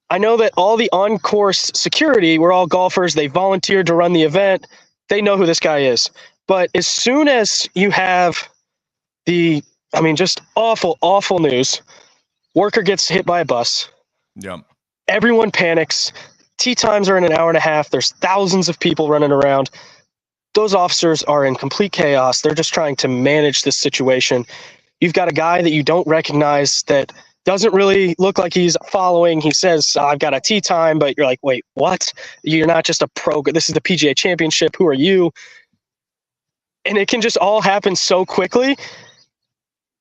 I know that all the on-course security were all golfers. They volunteered to run the event. They know who this guy is. But as soon as you have just awful, awful news, worker gets hit by a bus. Yep. Everyone panics. Tee times are in an hour and a half. There's thousands of people running around. Those officers are in complete chaos. They're just trying to manage this situation. You've got a guy that you don't recognize that doesn't really look like he's following. He says, I've got a tee time, but you're like, wait, what? You're not just a pro. This is the PGA Championship. Who are you? And it can just all happen so quickly.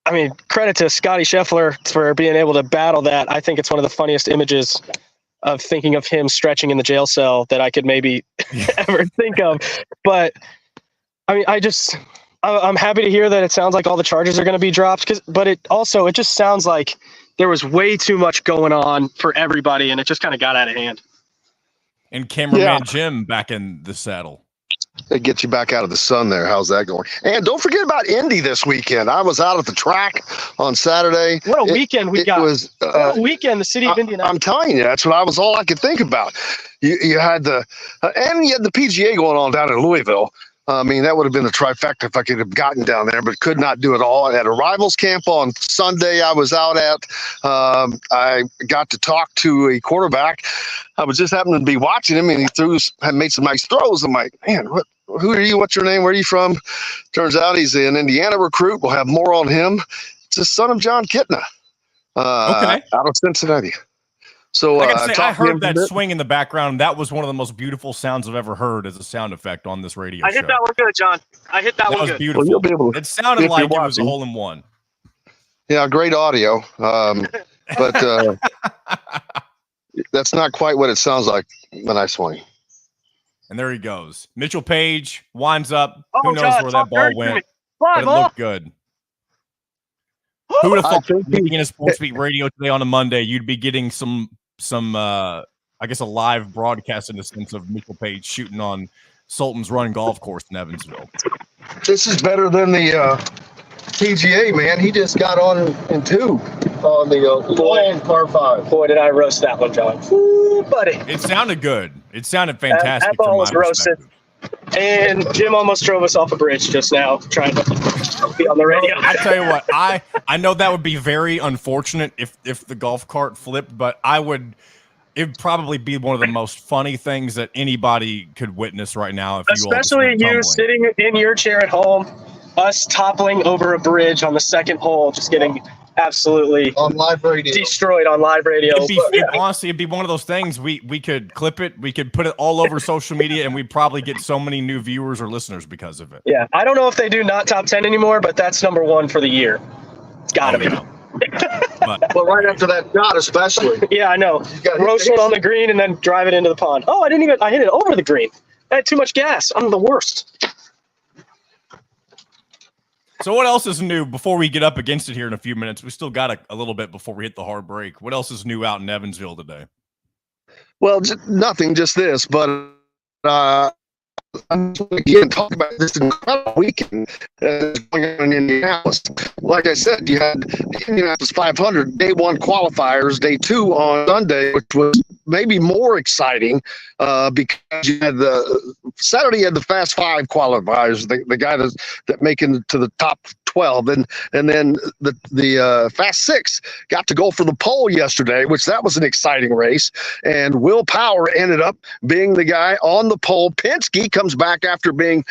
I mean, credit to Scotty Scheffler for being able to battle that. I think it's one of the funniest images of thinking of him stretching in the jail cell that I could maybe ever think of. But I mean, I'm happy to hear that it sounds like all the charges are going to be dropped, but it just sounds like there was way too much going on for everybody, and it just kind of got out of hand. And cameraman Jim back in the saddle. It gets you back out of the sun there. How's that going? And don't forget about Indy this weekend. I was out at the track on Saturday. What a weekend we got. Was, what a weekend, the city of Indianapolis. I'm telling you, that's what I was all I could think about. You had the PGA going on down in Louisville. I mean, that would have been a trifecta if I could have gotten down there, but could not do it all. At a rivals camp on Sunday I was out at, I got to talk to a quarterback. I was just happening to be watching him, and he had made some nice throws. I'm like, man, who are you? What's your name? Where are you from? Turns out he's an Indiana recruit. We'll have more on him. It's the son of John Kitna, out of Cincinnati. So I heard that swing in the background. That was one of the most beautiful sounds I've ever heard as a sound effect on this radio show. I hit that one good, John. I hit that one was good. Beautiful. Well, it sounded like it was a hole-in-one. Yeah, great audio. But that's not quite what it sounds like when I swing. And there he goes. Mitchell Paige winds up. Oh, who knows where that ball went? But it looked good. Who would have thought being in a Sports Beat Radio today on a Monday, you'd be getting some I guess a live broadcast in the sense of Mitchell Paige shooting on Sultan's Run golf course in Evansville. This is better than the PGA, man. He just got on in 2 on the par 5. Boy, did I roast that one, John. Ooh, buddy. It sounded good. It sounded fantastic. That ball was roasted. And Jim almost drove us off a bridge just now trying to be on the radio. I tell you what, I know that would be very unfortunate if the golf cart flipped, but it'd probably be one of the most funny things that anybody could witness right now. Especially you sitting in your chair at home, us toppling over a bridge on the second hole, just getting absolutely on live radio destroyed on live radio. Honestly, it'd be one of those things we could clip it, we could put it all over social media, and we'd probably get so many new viewers or listeners because of it. Yeah, I don't know if they do not top 10 anymore, but that's number 1 for the year. It's gotta be. Yeah. Well, right after that shot, especially. Yeah, I know. Roast one on the green and then drive it into the pond. Oh, I hit it over the green. I had too much gas. I'm the worst. So what else is new before we get up against it here in a few minutes? We still got a little bit before we hit the hard break. What else is new out in Evansville today? Well, nothing, just this. But I'm again talking about this incredible weekend going on in Indianapolis. Like I said, you had the Indianapolis 500 day 1 qualifiers, day 2 on Sunday, which was maybe more exciting because you had Saturday you had the Fast 5 qualifiers, the guy that making it to the top 12, and then the Fast 6 got to go for the pole yesterday, which that was an exciting race, and Will Power ended up being the guy on the pole. Penske comes back after being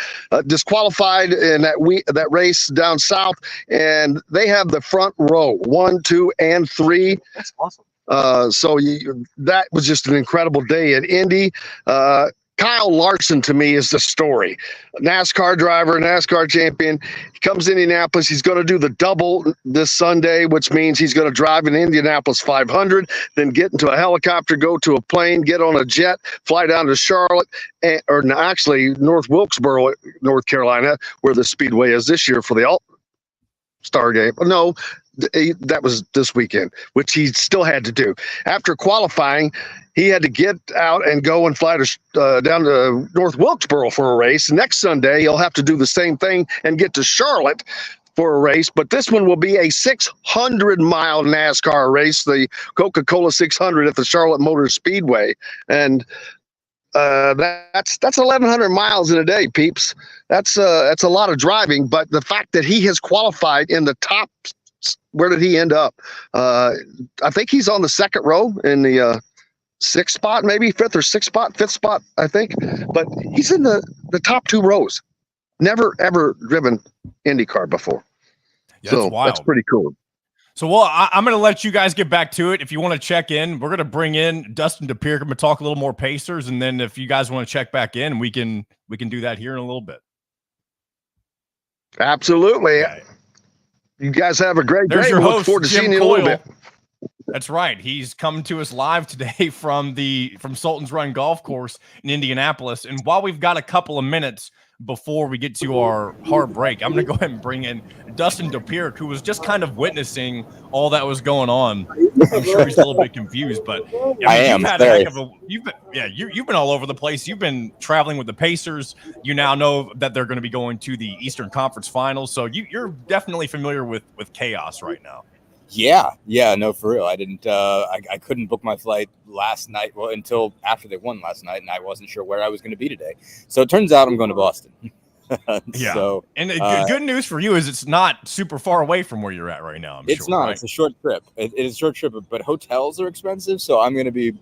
disqualified in that race down south, and they have the front row 1, 2, and 3. That's awesome. So that was just an incredible day at Indy. Kyle Larson, to me, is the story. NASCAR driver, NASCAR champion. He comes to Indianapolis. He's going to do the double this Sunday, which means he's going to drive an Indianapolis 500, then get into a helicopter, go to a plane, get on a jet, fly down to Charlotte, or actually North Wilkesboro, North Carolina, where the Speedway is this year for the All-Star game. No, that was this weekend, which he still had to do. After qualifying, he had to get out and go and fly down to North Wilkesboro for a race. Next Sunday, he'll have to do the same thing and get to Charlotte for a race. But this one will be a 600-mile NASCAR race, the Coca-Cola 600 at the Charlotte Motor Speedway. And that's 1,100 miles in a day, peeps. That's a lot of driving. But the fact that he has qualified in the top, where did he end up? I think he's on the second row in the 6th spot, maybe 5th or 5th spot, I think. But he's in the top 2 rows. Never, ever driven IndyCar before. Yeah, so wild. That's pretty cool. So, well, I'm going to let you guys get back to it. If you want to check in, we're going to bring in Dustin Dopirak. I'm going to talk a little more Pacers. And then if you guys want to check back in, we can do that here in a little bit. Absolutely. Yeah. You guys have a great There's day. Your we host, look forward to Jim seeing you Coyle. in a little bit. That's right. He's coming to us live today from Sultan's Run Golf Course in Indianapolis. And while we've got a couple of minutes, before we get to our hard break, I'm going to go ahead and bring in Dustin Dopirak, who was just kind of witnessing all that was going on. I'm sure he's a little bit confused, but I am. You've had a heck of a, you've been all over the place. You've been traveling with the Pacers. You now know that they're going to be going to the Eastern Conference Finals, so you're definitely familiar with chaos right now. Yeah, no, for real. I didn't. I couldn't book my flight last night. Well, until after they won last night, and I wasn't sure where I was going to be today. So it turns out I'm going to Boston. Yeah. So, and good news for you is it's not super far away from where you're at right now. It's not. Right? It's a short trip. It is a short trip, but hotels are expensive. So I'm going to be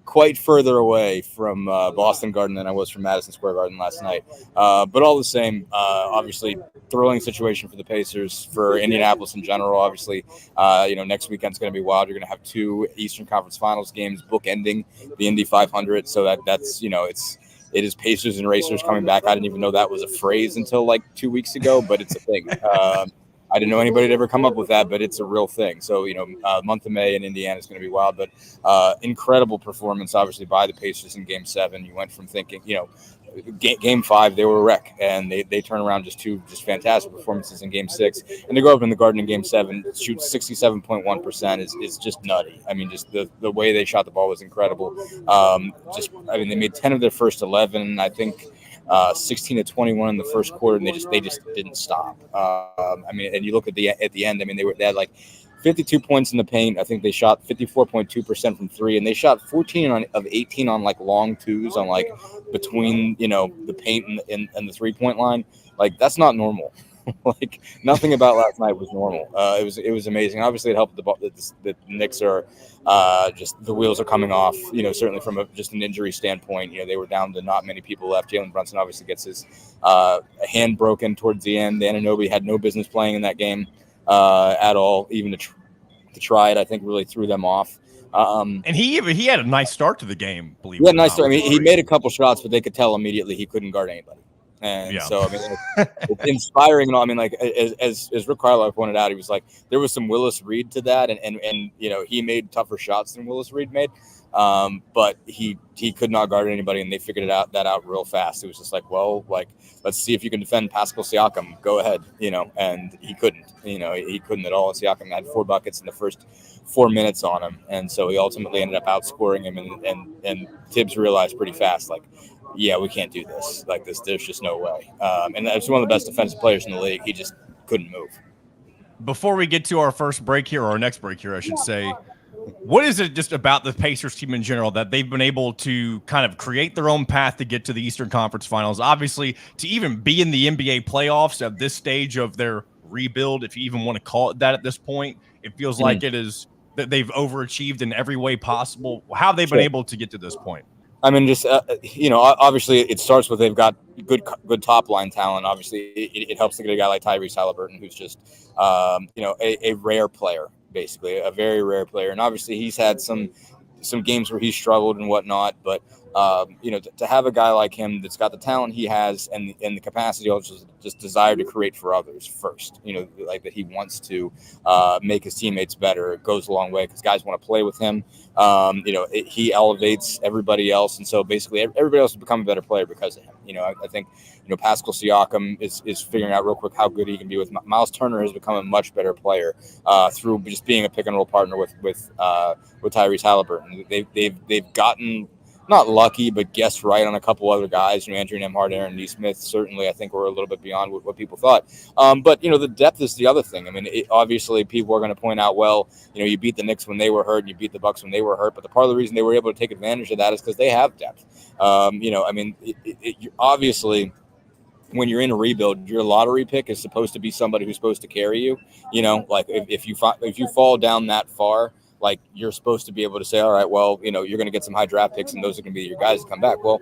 quite further away from Boston Garden than I was from Madison Square Garden last night. But all the same, obviously, thrilling situation for the Pacers, for Indianapolis in general. Obviously, next weekend's going to be wild. You're going to have 2 Eastern Conference Finals games bookending the Indy 500. So that's it is Pacers and Racers coming back. I didn't even know that was a phrase until like 2 weeks ago, but it's a thing. I didn't know anybody had ever come up with that, but it's a real thing. So, month of May in Indiana is going to be wild, but incredible performance, obviously, by the Pacers in Game 7. You went from thinking, Game 5, they were a wreck, and they turn around just fantastic performances in Game 6. And to go up in the Garden in Game 7, shoot 67.1% is just nutty. I mean, just the way they shot the ball was incredible. They made 10 of their first 11, I think. 16 to 21 in the first quarter, and they just didn't stop. And you look at the end. I mean, they had like 52 points in the paint. I think they shot 54.2% from 3, and they shot 14 of 18 on like long twos on like between the paint and the 3-point line. Like, that's not normal. Like, nothing about last night was normal. It was amazing. Obviously, it helped the Knicks are just the wheels are coming off. Certainly from just an injury standpoint, they were down to not many people left. Jalen Brunson obviously gets his hand broken towards the end. Anunoby had no business playing in that game at all. Even to try it, I think, really threw them off. And he had a nice start to the game. Believe it or not. I mean, he made a couple shots, but they could tell immediately he couldn't guard anybody. And so, I mean, it's inspiring and all. I mean, like, as Rick Carlisle pointed out, he was like, there was some Willis Reed to that. And he made tougher shots than Willis Reed made. But he could not guard anybody, and they figured that out real fast. It was just like, well, like, let's see if you can defend Pascal Siakam. Go ahead, and he couldn't. He couldn't at all. Siakam had 4 buckets in the first 4 minutes on him, and so he ultimately ended up outscoring him. And Tibbs realized pretty fast, like, yeah, we can't do this. Like this, there's just no way. And that's one of the best defensive players in the league. He just couldn't move. Before we get to our first break here, or our next break here, I should say, what is it just about the Pacers team in general that they've been able to kind of create their own path to get to the Eastern Conference Finals? Obviously, to even be in the NBA playoffs at this stage of their rebuild, if you even want to call it that at this point, it feels like it is that they've overachieved in every way possible. How have they been able to get to this point? I mean, just, obviously it starts with they've got good top line talent. Obviously, it helps to get a guy like Tyrese Halliburton, who's just, a rare player, basically, a very rare player. And obviously he's had some games where he's struggled and whatnot. But, to have a guy like him that's got the talent he has and the capacity, also just desire to create for others first, like that he wants to make his teammates better. It goes a long way because guys want to play with him. He elevates everybody else. And so basically everybody else has become a better player because of him. I think, Pascal Siakam is figuring out real quick how good he can be with Miles Turner has become a much better player through just being a pick and roll partner with Tyrese Halliburton. They've gotten not lucky, but guessed right on a couple other guys. Andrew Nembhard, Aaron Nesmith, certainly I think we're a little bit beyond what people thought. But the depth is the other thing. I mean, obviously people are going to point out, well, you beat the Knicks when they were hurt and you beat the Bucks when they were hurt. But the part of the reason they were able to take advantage of that is because they have depth. Obviously, when you're in a rebuild, your lottery pick is supposed to be somebody who's supposed to carry you. Like if you fall down that far, like you're supposed to be able to say, all right, well, you're going to get some high draft picks and those are going to be your guys to come back. Well,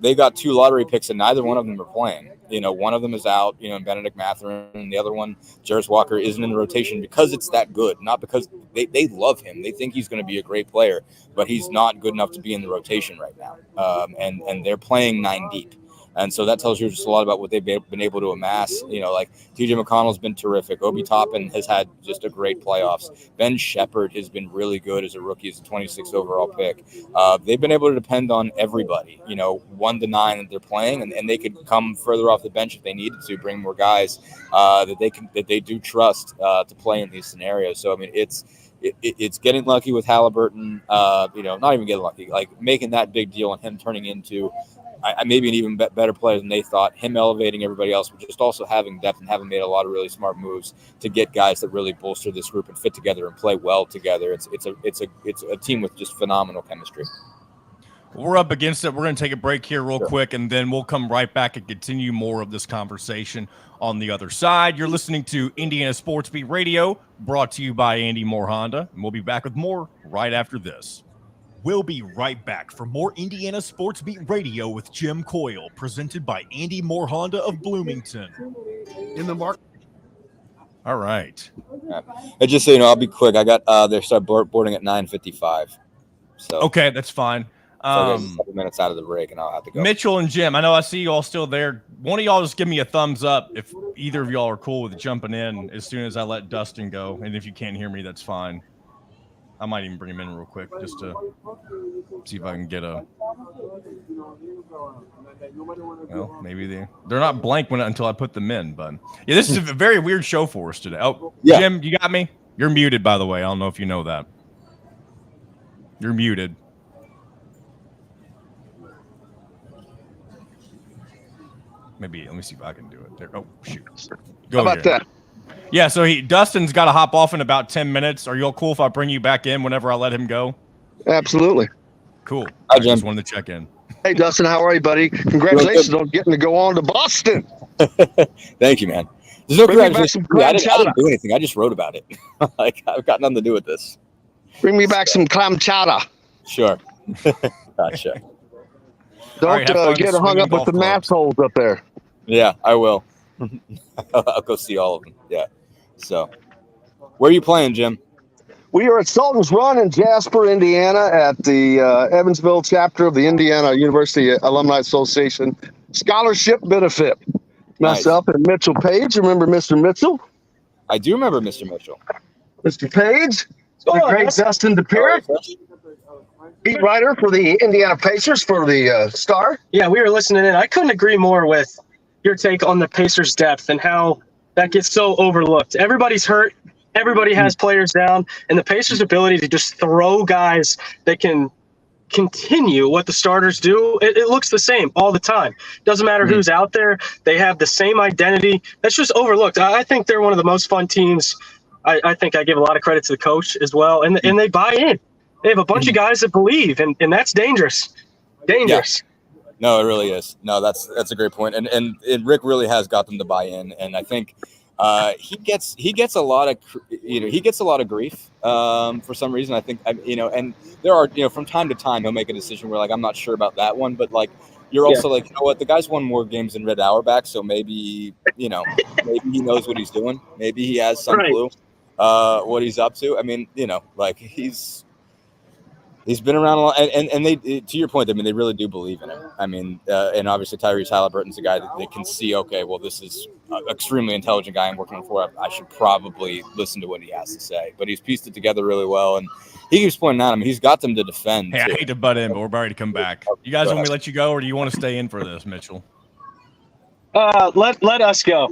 they got 2 lottery picks and neither one of them are playing. One of them is out, and Benedict Mathurin, and the other one, Jarris Walker, isn't in the rotation because it's that good, not because they love him. They think he's going to be a great player, but he's not good enough to be in the rotation right now. And they're playing 9 deep. And so that tells you just a lot about what they've been able to amass. Like TJ McConnell's been terrific. Obi Toppin has had just a great playoffs. Ben Shepherd has been really good as a rookie, as a 26th overall pick. They've been able to depend on everybody, 1 to 9 that they're playing, and they could come further off the bench if they needed to, bring more guys that they do trust to play in these scenarios. So, I mean, it's getting lucky with Halliburton, not even getting lucky, like making that big deal and him turning into maybe an even better player than they thought, him elevating everybody else, but just also having depth and having made a lot of really smart moves to get guys that really bolster this group and fit together and play well together. It's a team with just phenomenal chemistry. We're up against it. We're going to take a break here real quick, and then we'll come right back and continue more of this conversation on the other side. You're listening to Indiana Sports Beat Radio, brought to you by Andy Moore Honda, and we'll be back with more right after this. We'll be right back for more Indiana Sports Beat Radio with Jim Coyle, presented by Andy Moore Honda of Bloomington. In the market. All right. And just so you know, I'll be quick. I got they start boarding at 9:55. So okay, that's fine. So a couple minutes out of the break, and I'll have to go. Mitchell and Jim, I know I see you all still there. One of y'all just give me a thumbs up if either of y'all are cool with jumping in as soon as I let Dustin go. And if you can't hear me, that's fine. I might even bring him in real quick just to see if I can get a. Well, maybe they're not blank until I put them in. But yeah, this is a very weird show for us today. Oh, yeah. Jim, you got me? You're muted, by the way. I don't know if you know that. You're muted. Maybe let me see if I can do it. There. Oh shoot. Go How about that? Yeah, so Dustin's got to hop off in about 10 minutes. Are you all cool if I bring you back in whenever I let him go? Absolutely. Cool. I just wanted to check in. Hey, Dustin, how are you, buddy? Congratulations on getting to go on to Boston. Thank you, man. There's no congratulations. I didn't do anything. I just wrote about it. I've got nothing to do with this. Bring me back some clam chowder. Sure. Gotcha. Don't get hung up with the math holes up there. Yeah, I will. I'll go see all of them. Yeah. So, where are you playing, Jim? We are at Sultan's Run in Jasper, Indiana, at the Evansville chapter of the Indiana University Alumni Association scholarship benefit. Myself and Mitchell Paige. Remember Mr. Mitchell? I do remember Mr. Mitchell. Mr. Paige, the great Dustin Dopirak, beat writer for the Indiana Pacers for the Star. Yeah, we were listening in. I couldn't agree more with your take on the Pacers' depth and how that gets so overlooked. Everybody's hurt. Everybody has players down. And the Pacers' ability to just throw guys that can continue what the starters do, it looks the same all the time. Doesn't matter who's out there. They have the same identity. That's just overlooked. I think they're one of the most fun teams. I think I give a lot of credit to the coach as well. And they buy in. They have a bunch of guys that believe, and that's dangerous. Dangerous. Yeah. No, it really is. No, that's a great point. And Rick really has got them to buy in. And I think he gets a lot of grief for some reason. I think and there are from time to time he'll make a decision where I'm not sure about that one, but you're also what, the guy's won more games than Red Auerbach, so maybe maybe he knows what he's doing. Maybe he has some clue what he's up to. I mean, He's been around a lot, and they, to your point, I mean, they really do believe in him. I mean, and obviously Tyrese Halliburton's a guy that they can see, okay, well, this is an extremely intelligent guy I'm working for. I should probably listen to what he has to say. But he's pieced it together really well, and he keeps pointing at him. He's got them to defend. Hey, too. I hate to butt in, but we're ready to come back. You guys want me to let you go, or do you want to stay in for this, Mitchell? Let us go.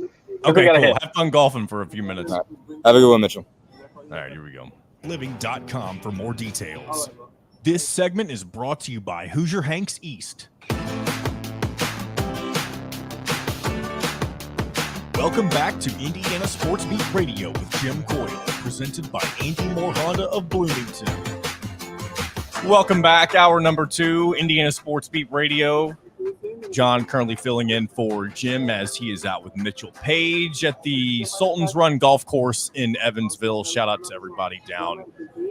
Okay, cool. Have fun golfing for a few minutes. Right. Have a good one, Mitchell. All right, here we go. Living.com for more details. This segment is brought to you by Hoosier Hanks East. Welcome back to Indiana Sports Beat Radio with Jim Coyle, presented by Andy Moore Honda of Bloomington. Welcome back, hour number 2, Indiana Sports Beat Radio. John currently filling in for Jim as he is out with Mitchell Paige at the Sultan's Run Golf Course in Evansville. Shout out to everybody down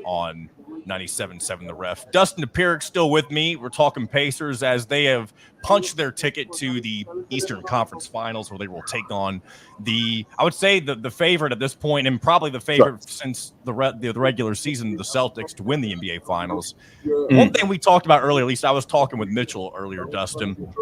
on 97.7 The Ref. Dustin Dopirak still with me. We're talking Pacers as they have punch their ticket to the Eastern Conference Finals, where they will take on I would say the favorite at this point, and probably the favorite since the regular season, the Celtics, to win the NBA Finals. One thing we talked about earlier, at least I was talking with Mitchell earlier, Dustin.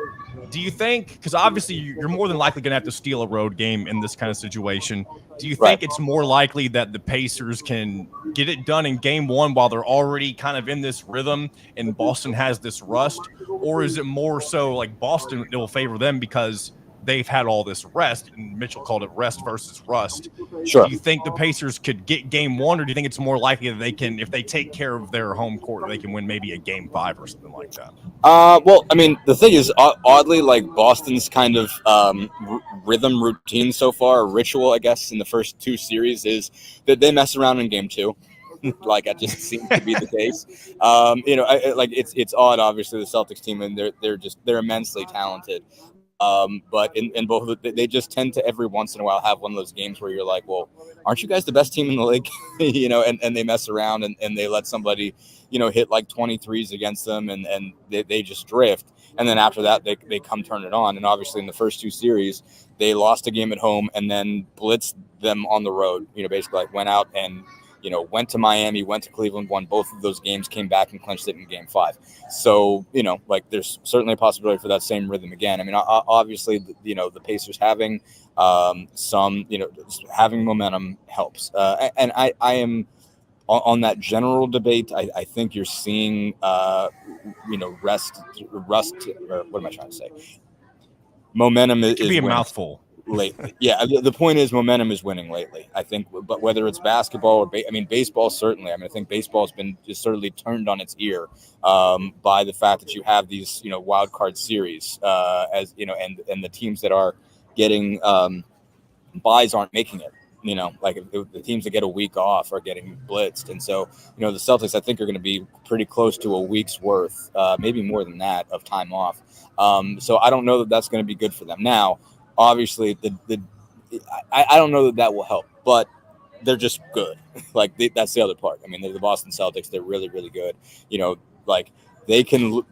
Do you think, because obviously you're more than likely going to have to steal a road game in this kind of situation, do you think it's more likely that the Pacers can get it done in game one while they're already kind of in this rhythm and Boston has this rust? Or is it more so like Boston, it will favor them because they've had all this rest, and Mitchell called it rest versus rust. Sure. Do you think the Pacers could get game one, or do you think it's more likely that they can, if they take care of their home court, they can win maybe a game 5 or something like that? Well, I mean, the thing is, oddly, like Boston's kind of rhythm routine so far, or ritual, I guess, in the first 2 series is that they mess around in game 2. Like that just seems to be the case. It's odd, obviously, the Celtics team, and they're immensely talented. But in both of they just tend to every once in a while have one of those games where you're like, well, aren't you guys the best team in the league? And they mess around and they let somebody, hit like 23s against them and they just drift. And then after that, they come turn it on. And obviously in the first 2 series, they lost a game at home and then blitzed them on the road, basically like went out and, went to Miami, went to Cleveland, won both of those games, came back and clinched it in game 5. So, there's certainly a possibility for that same rhythm again. I mean, obviously, the Pacers having some, having momentum helps. And I am on that general debate. I think you're seeing, rust, or what am I trying to say? Momentum is be a mouthful. Lately. Yeah, the point is momentum is winning lately, I think, but whether it's basketball or baseball, certainly. I think baseball has been just certainly turned on its ear by the fact that you have these, wild card series and the teams that are getting buys aren't making it. The teams that get a week off are getting blitzed. And so, the Celtics, I think, are going to be pretty close to a week's worth, maybe more than that, of time off. So I don't know that that's going to be good for them. Now, obviously, I don't know that will help, but they're just good. That's the other part. I mean, they're the Boston Celtics. They're really, really good. They can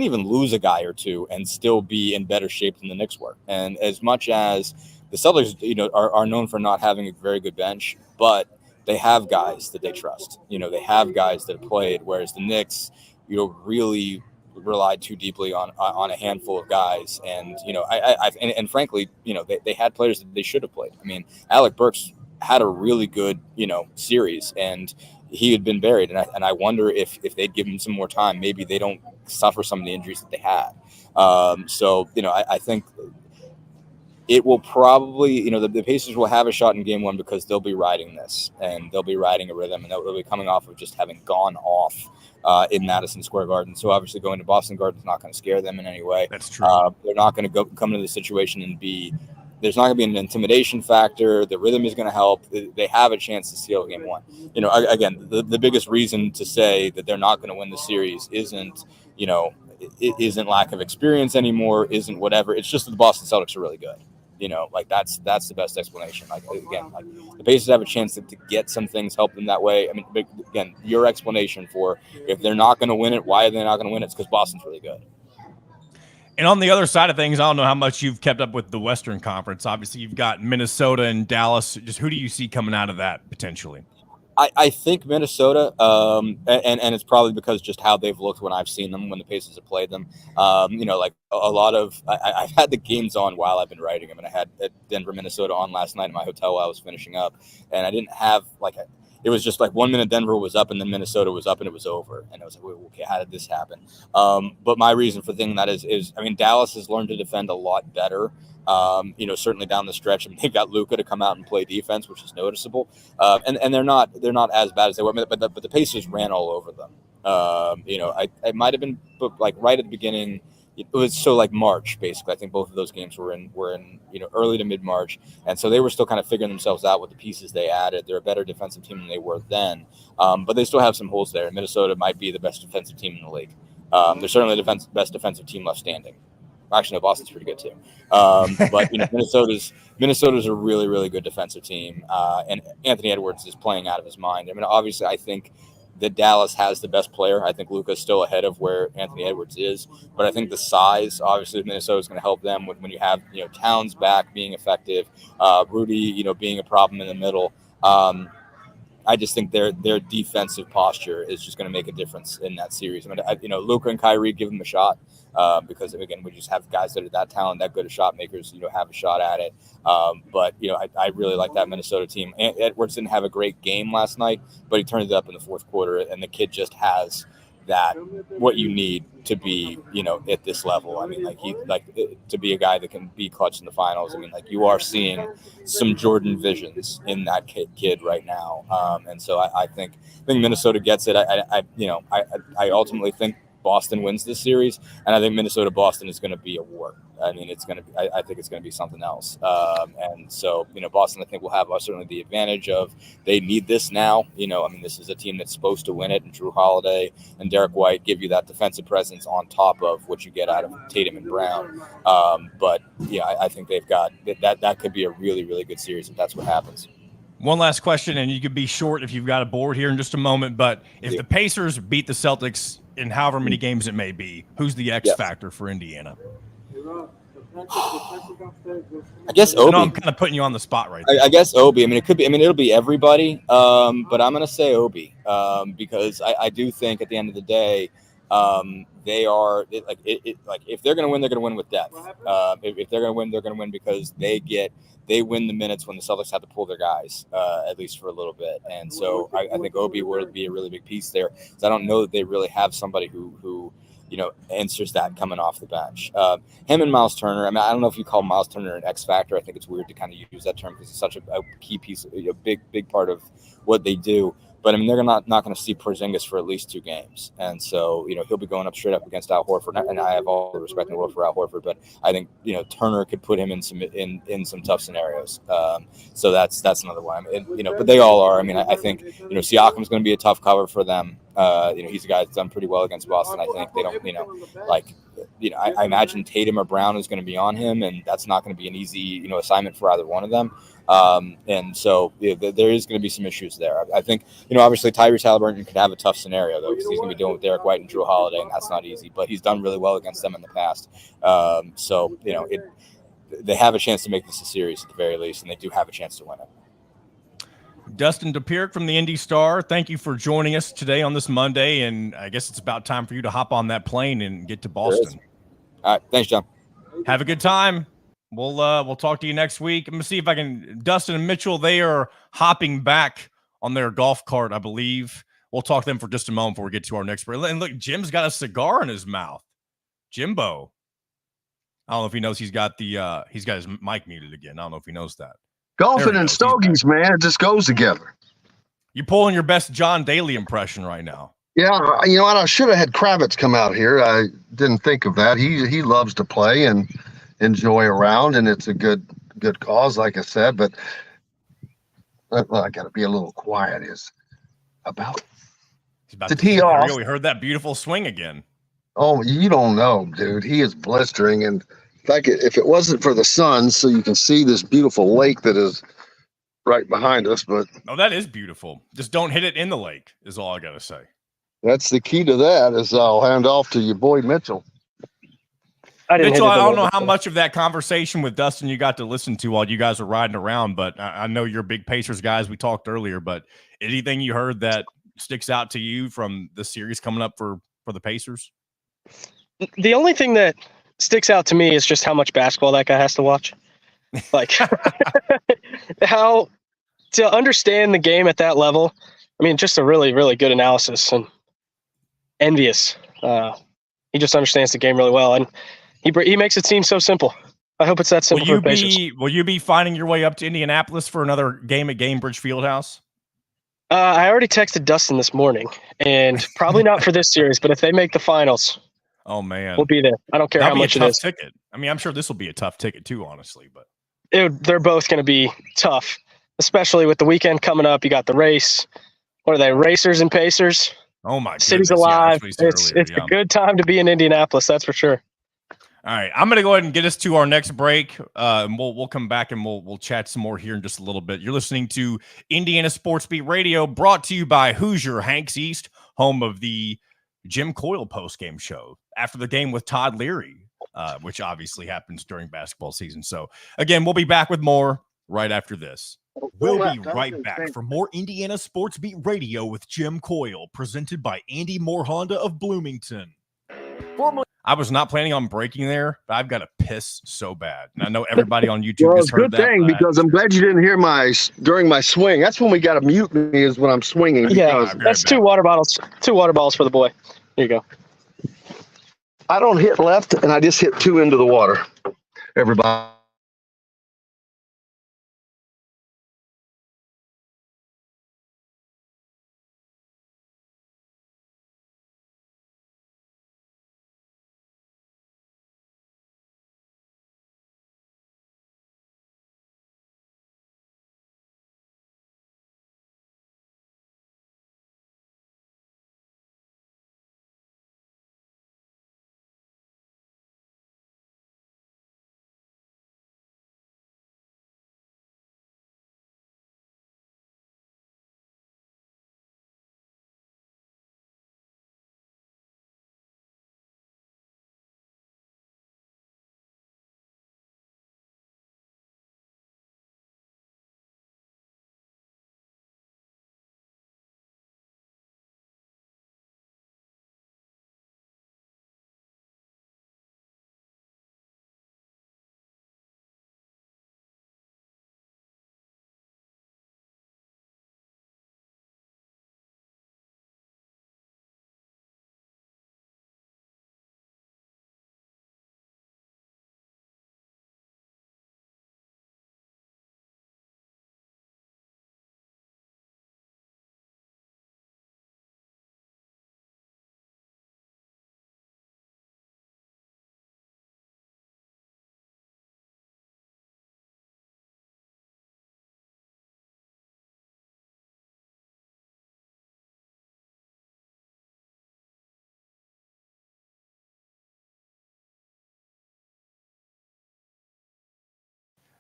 even lose a guy or two and still be in better shape than the Knicks were. And as much as the Celtics, are known for not having a very good bench, but they have guys that they trust. They have guys that have played, whereas the Knicks, really relied too deeply on a handful of guys. And, and frankly, they had players that they should have played. I mean, Alec Burks had a really good, series, and he had been buried. And I wonder if they'd give him some more time, maybe they don't suffer some of the injuries that they had. I think it will probably, the Pacers will have a shot in game 1 because they'll be riding this, and they'll be riding a rhythm, and they'll be coming off of just having gone off in Madison Square Garden. So obviously going to Boston Garden is not going to scare them in any way. That's true. They're not going to come into the situation and there's not going to be an intimidation factor. The rhythm is going to help. They have a chance to steal game 1. Again, the biggest reason to say that they're not going to win the series isn't, it isn't lack of experience anymore, isn't whatever. It's just that the Boston Celtics are really good. That's the best explanation. The Pacers have a chance to get some things, help them that way. I mean, again, your explanation for if they're not going to win it, why are they not going to win it? It's because Boston's really good. And on the other side of things, I don't know how much you've kept up with the Western Conference. Obviously, you've got Minnesota and Dallas. Just who do you see coming out of that potentially? I think Minnesota, and it's probably because just how they've looked when I've seen them, when the Pacers have played them. A lot of I've had the games on while I've been writing them, and I had Denver, Minnesota on last night in my hotel while I was finishing up, and I didn't have it was just 1 minute Denver was up and then Minnesota was up and it was over, and I was like, okay, how did this happen? But my reason for thinking that is Dallas has learned to defend a lot better. Certainly down the stretch. I mean, they got Luka to come out and play defense, which is noticeable. And they're not as bad as they were, but the Pacers ran all over them. It might have been right at the beginning. It was March, basically. I think both of those games were in early to mid-March, and so they were still kind of figuring themselves out with the pieces they added. They're a better defensive team than they were then, but they still have some holes there. And Minnesota might be the best defensive team in the league. They're certainly the best defensive team left standing. Actually, no, Boston's pretty good too. But Minnesota's a really, really good defensive team, and Anthony Edwards is playing out of his mind. I mean, obviously, I think that Dallas has the best player. I think Luka's still ahead of where Anthony Edwards is, but I think the size, obviously, Minnesota is going to help them when you have, Towns back being effective, Rudy, being a problem in the middle. I just think their defensive posture is just going to make a difference in that series. I mean, Luka and Kyrie give them a shot because, again, we just have guys that are that talented, that good at shot makers, have a shot at it. But I really like that Minnesota team. Edwards didn't have a great game last night, but he turned it up in the fourth quarter, and the kid just has that what you need to be, at this level. I mean, to be a guy that can be clutch in the finals. I mean, you are seeing some Jordan visions in that kid right now. And so I think Minnesota gets it. I ultimately think Boston wins this series, and I think Minnesota-Boston is going to be a war. I mean, it's going to be. I think it's going to be something else. And so, Boston, I think, will have certainly the advantage of they need this now. This is a team that's supposed to win it, and Drew Holiday and Derek White give you that defensive presence on top of what you get out of Tatum and Brown. But I think they've got that. That could be a really, really good series if that's what happens. One last question, and you could be short if you've got a board here in just a moment. But if the Pacers beat the Celtics in however many games it may be, who's the X factor for Indiana? I guess Obi. No, I'm kind of putting you on the spot right there. I guess Obi. I mean, it could be. I mean, it'll be everybody. But I'm going to say Obi because I do think at the end of the day, they are if they're going to win, they're going to win with depth. If they're going to win, they're going to win because they win the minutes when the Celtics have to pull their guys, at least for a little bit. And so I think Obi would be a really big piece there. I don't know that they really have somebody who answers that coming off the bench. Him and Miles Turner. I mean, I don't know if you call Miles Turner an X factor. I think it's weird to kind of use that term because it's such a key piece, a big part of what they do. But I mean, they're not going to see Porzingis for at least 2 games, and so he'll be going up straight up against Al Horford. And I have all the respect in the world for Al Horford, but I think Turner could put him in some tough scenarios. So that's another one. But they all are. I mean, I think Siakam's going to be a tough cover for them. He's a guy that's done pretty well against Boston. I think they don't. I imagine Tatum or Brown is going to be on him, and that's not going to be an easy assignment for either one of them. And so there is going to be some issues there. I think, obviously Tyrese Halliburton could have a tough scenario though, because he's going to be dealing with Derek White and Drew Holiday, and that's not easy, but he's done really well against them in the past. So they have a chance to make this a series at the very least, and they do have a chance to win it. Dustin Dopirak from the Indy Star, thank you for joining us today on this Monday, and I guess it's about time for you to hop on that plane and get to Boston. All right, thanks, John. Have a good time. We'll talk to you next week. I'm gonna see if I can. Dustin and Mitchell, they are hopping back on their golf cart, I believe. We'll talk to them for just a moment before we get to our next break. And look, Jim's got a cigar in his mouth. Jimbo. I don't know if he knows he's got his mic muted again. I don't know if he knows that. Golfing and stogies, man, it just goes together. You're pulling your best John Daly impression right now. Yeah, what? I should have had Kravitz come out here. I didn't think of that. He loves to play and enjoy around, and it's a good cause, like I said. But I got to be a little quiet. Is about to tee off. We heard that beautiful swing again. Oh, you don't know, dude. He is blistering, and if it wasn't for the sun, so you can see this beautiful lake that is right behind us. But that is beautiful. Just don't hit it in the lake. Is all I got to say. That's the key to that. Is I'll hand off to your boy Mitchell. Mitchell, I don't know how much of that conversation with Dustin you got to listen to while you guys were riding around, but I know you're big Pacers guys. We talked earlier, but anything you heard that sticks out to you from the series coming up for the Pacers? The only thing that sticks out to me is just how much basketball that guy has to watch. Like how to understand the game at that level. I mean, just a really, really good analysis and envious. He just understands the game really well, and he makes it seem so simple. I hope it's that simple for Pacers. Will you be finding your way up to Indianapolis for another game at Gainbridge Fieldhouse? I already texted Dustin this morning, and probably not for this series, but if they make the finals, oh man, we'll be there. I don't care how much it is. Ticket. I mean, I'm sure this will be a tough ticket too, honestly, but they're both going to be tough, especially with the weekend coming up. You got the race. What are they, Racers and Pacers? Oh my goodness. City's alive. Yeah, it's a good time to be in Indianapolis, that's for sure. All right, I'm going to go ahead and get us to our next break. And we'll come back and we'll chat some more here in just a little bit. You're listening to Indiana Sports Beat Radio, brought to you by Hoosier Hanks East, home of the Jim Coyle postgame show after the game with Todd Leary, which obviously happens during basketball season. So again, we'll be back with more right after this. We'll be right back for more Indiana Sports Beat Radio with Jim Coyle, presented by Andy Moore Honda of Bloomington. I was not planning on breaking there, but I've got to piss so bad. And I know everybody on YouTube Well, has it's a heard good that. thing because I'm glad you didn't hear during my swing. That's when we got to mute me, is when I'm swinging. Yeah, that's 2 water bottles. 2 water bottles for the boy. Here you go. I don't hit left, and I just hit 2 into the water. Everybody.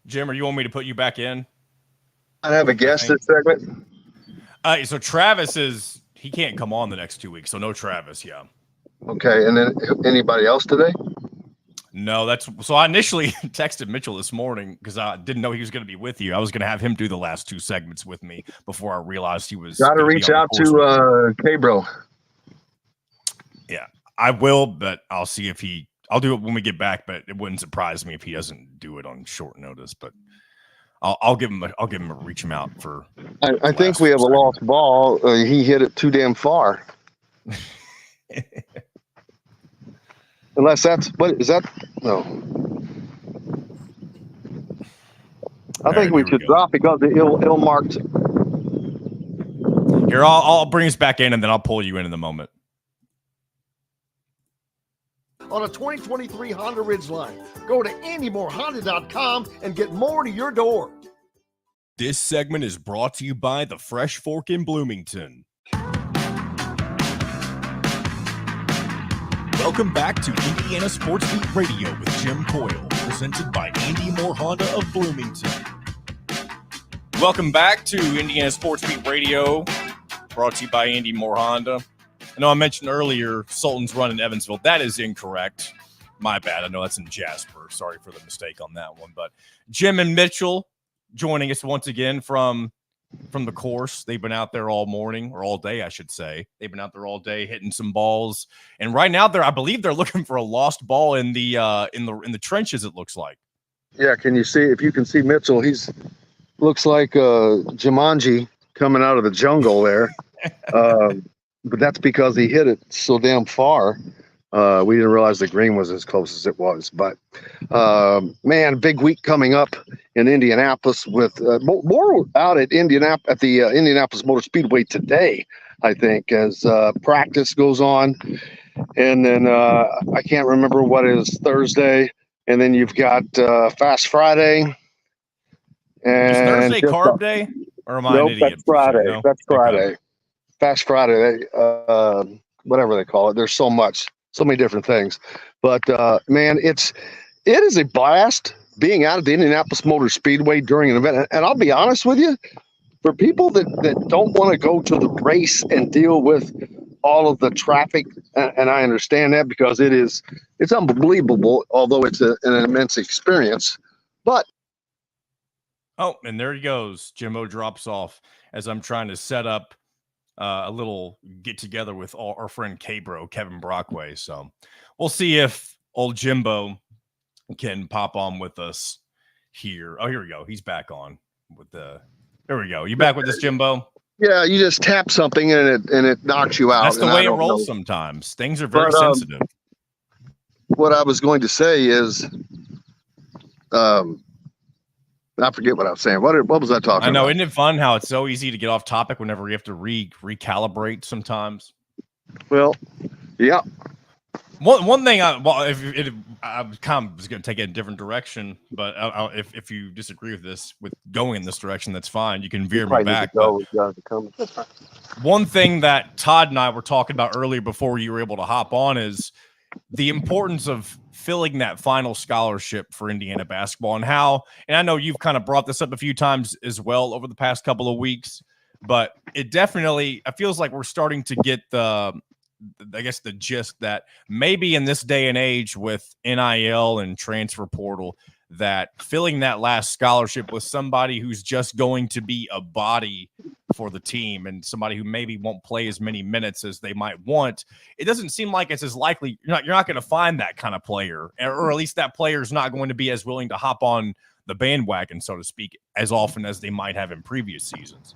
Jim, or you want me to put you back in? I have a guest this segment. So Travis he can't come on the next 2 weeks, so no Travis. Yeah. Okay, and then anybody else today? No, so I initially texted Mitchell this morning because I didn't know he was going to be with you. I was going to have him do the last 2 segments with me before I realized he was. Got to reach out to K-Bro. Yeah, I will, but I'll see if I'll do it when we get back, but it wouldn't surprise me if he doesn't do it on short notice. But I'll give him reach him out for. I think we have a lost ball. He hit it too damn far. Unless that's what is that? No. I think we should drop because the ill marked. Here, I'll bring us back in and then I'll pull you in the moment. On a 2023 Honda Ridgeline, go to AndyMoreHonda.com and get more to your door. This segment is brought to you by the Fresh Fork in Bloomington. Welcome back to Indiana Sports Beat Radio with Jim Coyle, presented by Andy Moore Honda of Bloomington. Welcome back to Indiana Sports Beat Radio, brought to you by Andy Moore Honda. I know I mentioned earlier Sultan's Run in Evansville. That is incorrect. My bad. I know that's in Jasper. Sorry for the mistake on that one. But Jim and Mitchell joining us once again from the course. They've been out there all morning, or all day, I should say. They've been out there all day hitting some balls. And right now, I believe they're looking for a lost ball in the trenches, it looks like. Yeah, can you see? If you can see Mitchell, looks like Jumanji coming out of the jungle there. But that's because he hit it so damn far. We didn't realize the green was as close as it was. But, man, big week coming up in Indianapolis with more out at the Indianapolis Motor Speedway today, I think, as practice goes on. And then I can't remember what is Thursday. And then you've got Fast Friday. And is Thursday carb day? Or am I an idiot? That's Friday. No? That's Friday. Okay. Fast Friday, whatever they call it. There's so much. so many different things. But man, it is a blast being out at the Indianapolis Motor Speedway during an event. And I'll be honest with you, for people that don't want to go to the race and deal with all of the traffic, and I understand that because it's unbelievable, although it's an immense experience. But oh, and there he goes. Jimbo drops off as I'm trying to set up a little get together with our friend K-Bro, Kevin Brockway. So we'll see if old Jimbo can pop on with us here. Oh, here we go. He's back on with the. There we go. You back with us, Jimbo? Yeah, you just tap something and it knocks you out. That's the way it rolls sometimes. Things are very sensitive. What I was going to say is, I forget what I was saying. What was I talking about? I know. Isn't it fun how it's so easy to get off topic whenever you have to recalibrate sometimes? Well, yeah. One thing I kind of was going to take it in a different direction, but if you disagree with this, with going in this direction, that's fine. You can veer me back. One thing that Todd and I were talking about earlier before you were able to hop on is the importance of filling that final scholarship for Indiana basketball and I know you've kind of brought this up a few times as well over the past couple of weeks, but it feels like we're starting to get the gist that maybe in this day and age with NIL and transfer portal, that filling that last scholarship with somebody who's just going to be a body for the team and somebody who maybe won't play as many minutes as they might want, it doesn't seem like it's as likely. You're not going to find that kind of player, or at least that player is not going to be as willing to hop on the bandwagon, so to speak, as often as they might have in previous seasons.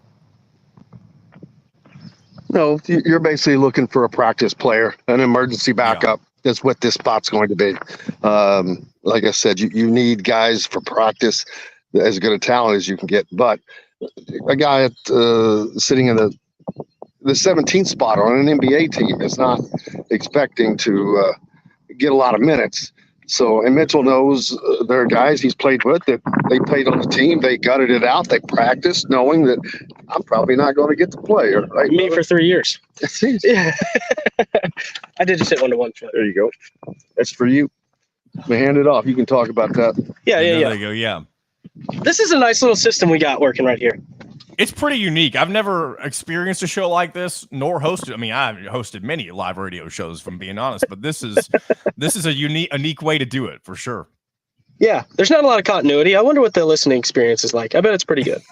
No, you're basically looking for a practice player, an emergency backup. That's what this spot's going to be. Like I said, you need guys for practice, as good a talent as you can get. But a guy sitting in the 17th spot on an NBA team is not expecting to get a lot of minutes. So, and Mitchell knows there are guys he's played with that they played on the team. They gutted it out. They practiced knowing that I'm probably not going to get to play. Right? Me for 3 years. Yeah. I did just hit 1-to-1. There you go. That's for you. We hand it off. You can talk about that. Yeah. There you go. Yeah. This is a nice little system we got working right here. It's pretty unique. I've never experienced a show like this, nor hosted. I mean, I've hosted many live radio shows, if I'm being honest, but this is a unique way to do it for sure. Yeah, there's not a lot of continuity. I wonder what the listening experience is like. I bet it's pretty good.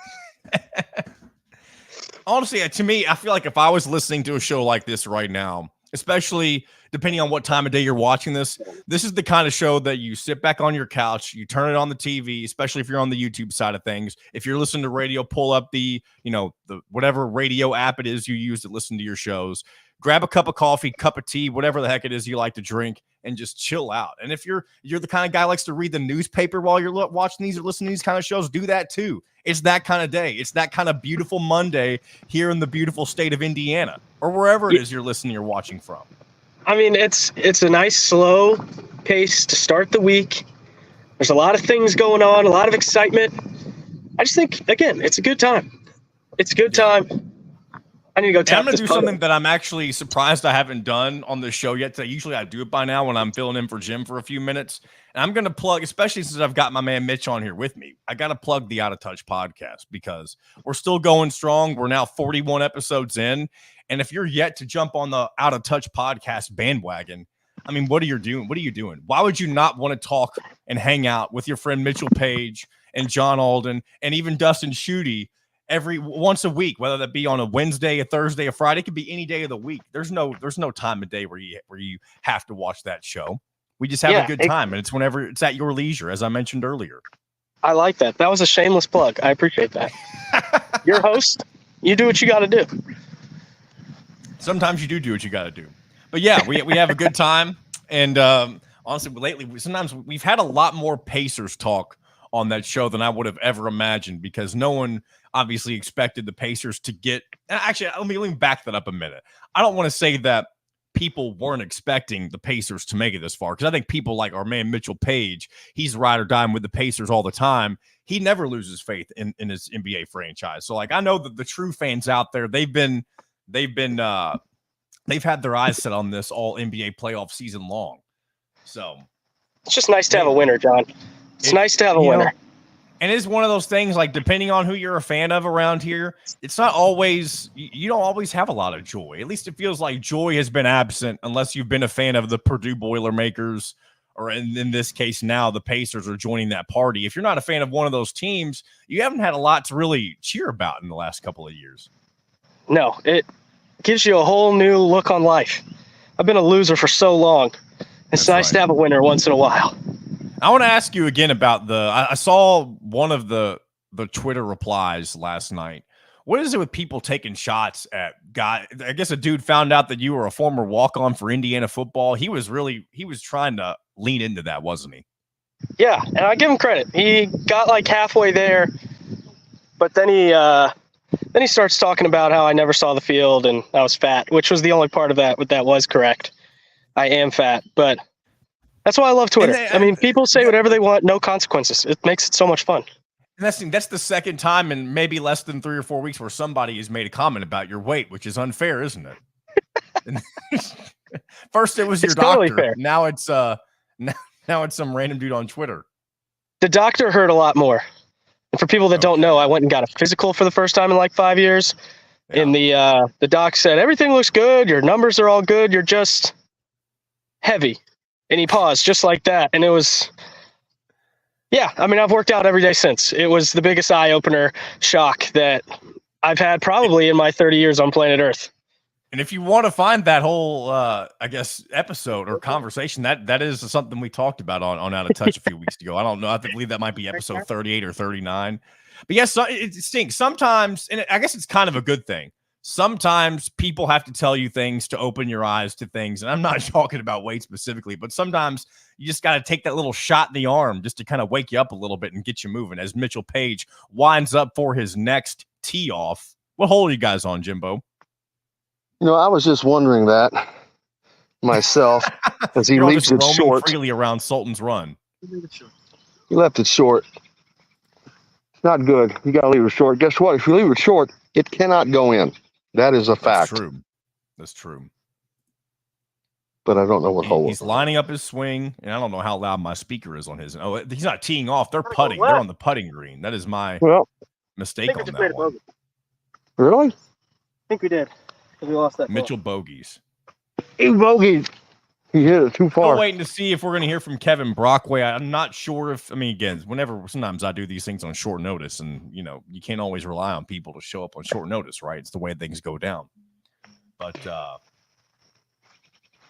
Honestly, to me, I feel like if I was listening to a show like this right now, especially depending on what time of day you're watching this is the kind of show that you sit back on your couch, you turn it on the TV, especially if you're on the YouTube side of things. If you're listening to radio, pull up the whatever radio app it is you use to listen to your shows, grab a cup of coffee, cup of tea, whatever the heck it is you like to drink, and just chill out. And if you're the kind of guy who likes to read the newspaper while you're watching these or listening to these kind of shows, do that too. It's that kind of day. It's that kind of beautiful Monday here in the beautiful state of Indiana, or wherever it is you're listening or watching from. I mean, it's a nice slow pace to start the week. There's a lot of things going on, a lot of excitement. I just think, again, it's a good time. It's a good time. I need to go tap I'm going to do puddle. something that I'm actually surprised I haven't done on this show yet. Usually I do it by now when I'm filling in for Jim for a few minutes. And I'm going to plug, especially since I've got my man Mitch on here with me, I got to plug the Out of Touch podcast because we're still going strong. We're now 41 episodes in. And if you're yet to jump on the Out of Touch podcast bandwagon, I mean, what are you doing? What are you doing? Why would you not want to talk and hang out with your friend Mitchell Paige and John Alden and even Dustin Schutte once a week, whether that be on a Wednesday, a Thursday, a Friday? It could be any day of the week. There's no time of day where you have to watch that show. We just have a good time, and it's whenever it's at your leisure, as I mentioned earlier. I like that. That was a shameless plug. I appreciate that. You're a host. You do what you got to do. Sometimes you do what you got to do. But yeah, we have a good time. And honestly, lately, sometimes we've had a lot more Pacers talk on that show than I would have ever imagined, because no one obviously expected the Pacers to get. Actually, let me back that up a minute. I don't want to say that people weren't expecting the Pacers to make it this far, because I think people like our man Mitchell Paige, he's ride or die with the Pacers all the time. He never loses faith in his NBA franchise. So like, I know that the true fans out there, they've been they've had their eyes set on this all NBA playoff season long. So it's just nice to have a winner, John. It's nice to have a winner. And it's one of those things, like, depending on who you're a fan of around here, it's not always, you don't always have a lot of joy. At least it feels like joy has been absent unless you've been a fan of the Purdue Boilermakers, or in this case now the Pacers are joining that party. If you're not a fan of one of those teams, you haven't had a lot to really cheer about in the last couple of years. No, it gives you a whole new look on life. I've been a loser for so long. It's nice to have a winner once in a while. I want to ask you again about I saw one of the Twitter replies last night. What is it with people taking shots at guy? I guess a dude found out that you were a former walk-on for Indiana football. He was trying to lean into that, wasn't he? Yeah, and I give him credit. He got like halfway there, but then he starts talking about how I never saw the field and I was fat, which was the only part of that was correct. I am fat, but that's why I love Twitter. I mean, people say whatever they want, no consequences. It makes it so much fun. And that's the second time in maybe less than 3 or 4 weeks where somebody has made a comment about your weight, which is unfair, isn't it? First it was your doctor. Totally fair. Now it's some random dude on Twitter. The doctor hurt a lot more. And for people that don't know, I went and got a physical for the first time in like 5 years. Yeah. And the doc said, everything looks good. Your numbers are all good. You're just heavy. And he paused just like that. And it was, yeah, I mean, I've worked out every day since. It was the biggest eye-opener shock that I've had probably in my 30 years on planet Earth. And if you want to find that whole, I guess, episode or conversation, that is something we talked about on Out of Touch a few weeks ago. I don't know. I believe that might be episode 38 or 39. But yes, it stinks. Sometimes, and I guess it's kind of a good thing. Sometimes people have to tell you things to open your eyes to things. And I'm not talking about weight specifically, but sometimes you just got to take that little shot in the arm just to kind of wake you up a little bit and get you moving. As Mitchell Paige winds up for his next tee off. What hole are you guys on, Jimbo? You know, I was just wondering that myself as he leaves it short. Freely around Sultan's Run. He left it short. It's not good. You got to leave it short. Guess what? If you leave it short, it cannot go in. That is a fact. That's true. That's true. But I don't know what hole. He's lining up his swing, and I don't know how loud my speaker is on his. Oh, he's not teeing off. They're putting. They're on the putting green. That is my mistake on that one. Really? I think we did. We lost that. Mitchell bogeys. He bogeyed. He hit it too far. I'm waiting to see if we're going to hear from Kevin Brockway. I'm not sure if, I mean, again, sometimes I do these things on short notice, and, you know, you can't always rely on people to show up on short notice, right? It's the way things go down. But,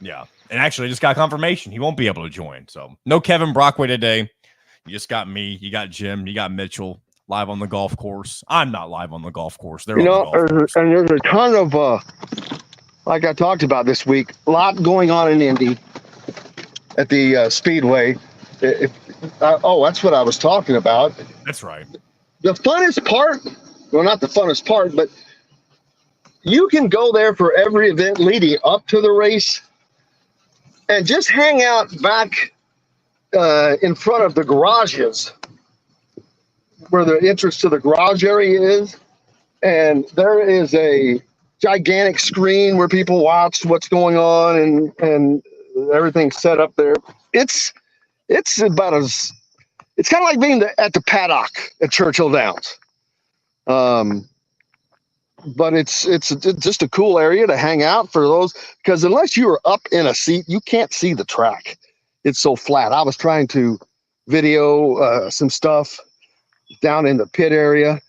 yeah. And actually, I just got confirmation. He won't be able to join. So, no Kevin Brockway today. You just got me. You got Jim. You got Mitchell. Live on the golf course. I'm not live on the golf course. They're on the golf course. And there's a ton of, like I talked about this week, a lot going on in Indy at the Speedway. That's what I was talking about. That's right. The funnest part, well, not the funnest part, but you can go there for every event leading up to the race and just hang out back in front of the garages where the entrance to the garage area is, and there is a gigantic screen where people watch what's going on and everything's set up there. It's about it's kind of like being at the paddock at Churchill Downs. But it's just a cool area to hang out for those, because unless you are up in a seat, you can't see the track. It's so flat. I was trying to video some stuff down in the pit area.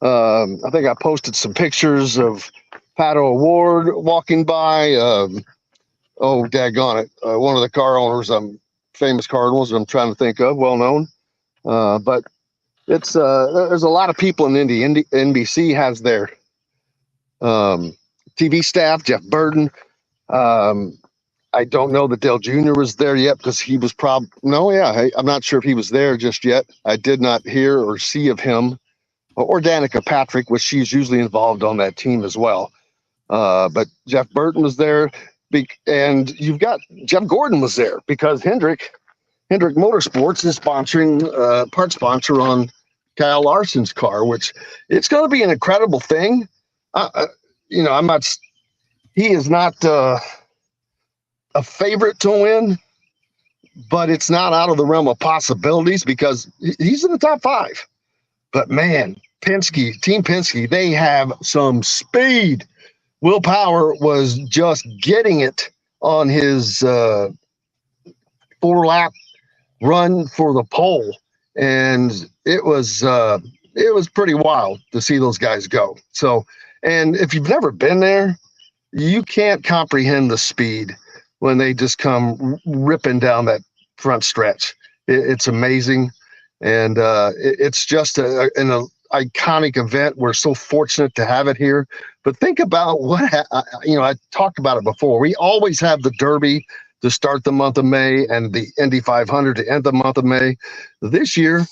I think I posted some pictures of Pato Award walking by. Daggone it. One of the car owners, famous car owners I'm trying to think of, well known. But it's there's a lot of people in Indy. NBC has their TV staff, Jeff Burton. I don't know that Dale Jr. was there yet because he was I'm not sure if he was there just yet. I did not hear or see of him, or Danica Patrick, which she's usually involved on that team as well. But Jeff Burton was there, and you've got Jeff Gordon was there because Hendrick Motorsports is sponsoring, part sponsor on Kyle Larson's car, which it's going to be an incredible thing. I'm not. he is not a favorite to win, but it's not out of the realm of possibilities because he's in the top 5. But man, Team Penske, they have some speed. Will Power was just getting it on his 4-lap run for the pole, and it was pretty wild to see those guys go. So, and if you've never been there, you can't comprehend the speed when they just come ripping down that front stretch. It's amazing, and it's just an iconic event. We're so fortunate to have it here. But think about I talked about it before. We always have the Derby to start the month of May and the Indy 500 to end the month of May. This year,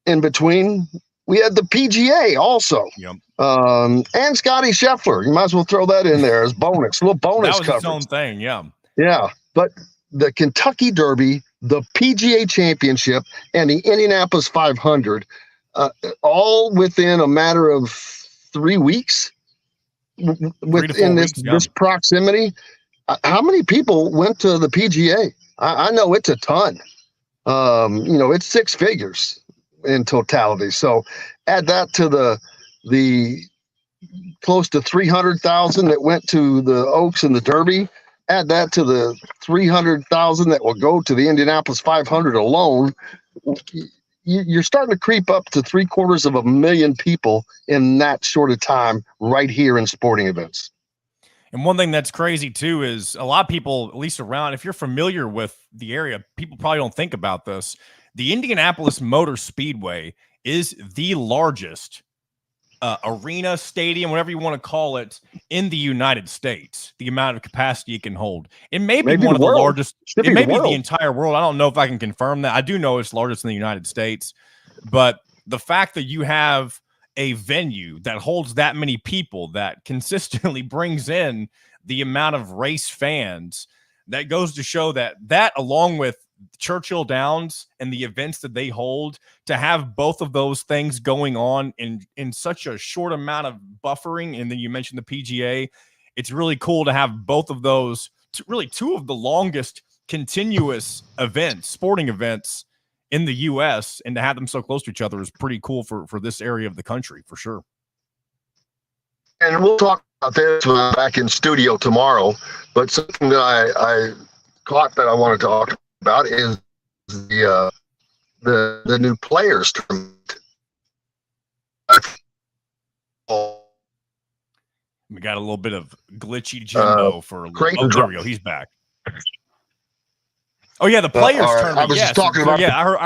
in between, we had the PGA also. Yep. And Scotty Scheffler. You might as well throw that in there as bonus. A little bonus coverage. That was its own thing, yeah. Yeah, but the Kentucky Derby, the PGA Championship, and the Indianapolis 500, all within a matter of 3 weeks within this proximity. How many people went to the PGA? I know it's a ton. It's 6 figures in totality. So add that to the close to 300,000 that went to the Oaks and the Derby. Add that to the 300,000 that will go to the Indianapolis 500 alone. You're starting to creep up to 750,000 people in that short of time right here in sporting events. And one thing that's crazy too is a lot of people, at least around, if you're familiar with the area, people probably don't think about this. The Indianapolis Motor Speedway is the largest arena, stadium, whatever you want to call it, in the United States. The amount of capacity it can hold. It may be one of the largest. It may be the entire world. I don't know if I can confirm that. I do know it's largest in the United States. But the fact that you have a venue that holds that many people, that consistently brings in the amount of race fans, that goes to show that along with Churchill Downs and the events that they hold, to have both of those things going on in such a short amount of buffering. And then you mentioned the PGA. It's really cool to have both of those, really 2 of the longest continuous events, sporting events in the U.S., and to have them so close to each other is pretty cool for this area of the country, for sure. And we'll talk about this when I'm back in studio tomorrow. But something that I caught that I want to talk about is the new players tournament. We got a little bit of glitchy Jimbo for a little. Oh, there we go. He's back. Oh yeah, the players tournament. I was just talking about. Yeah, I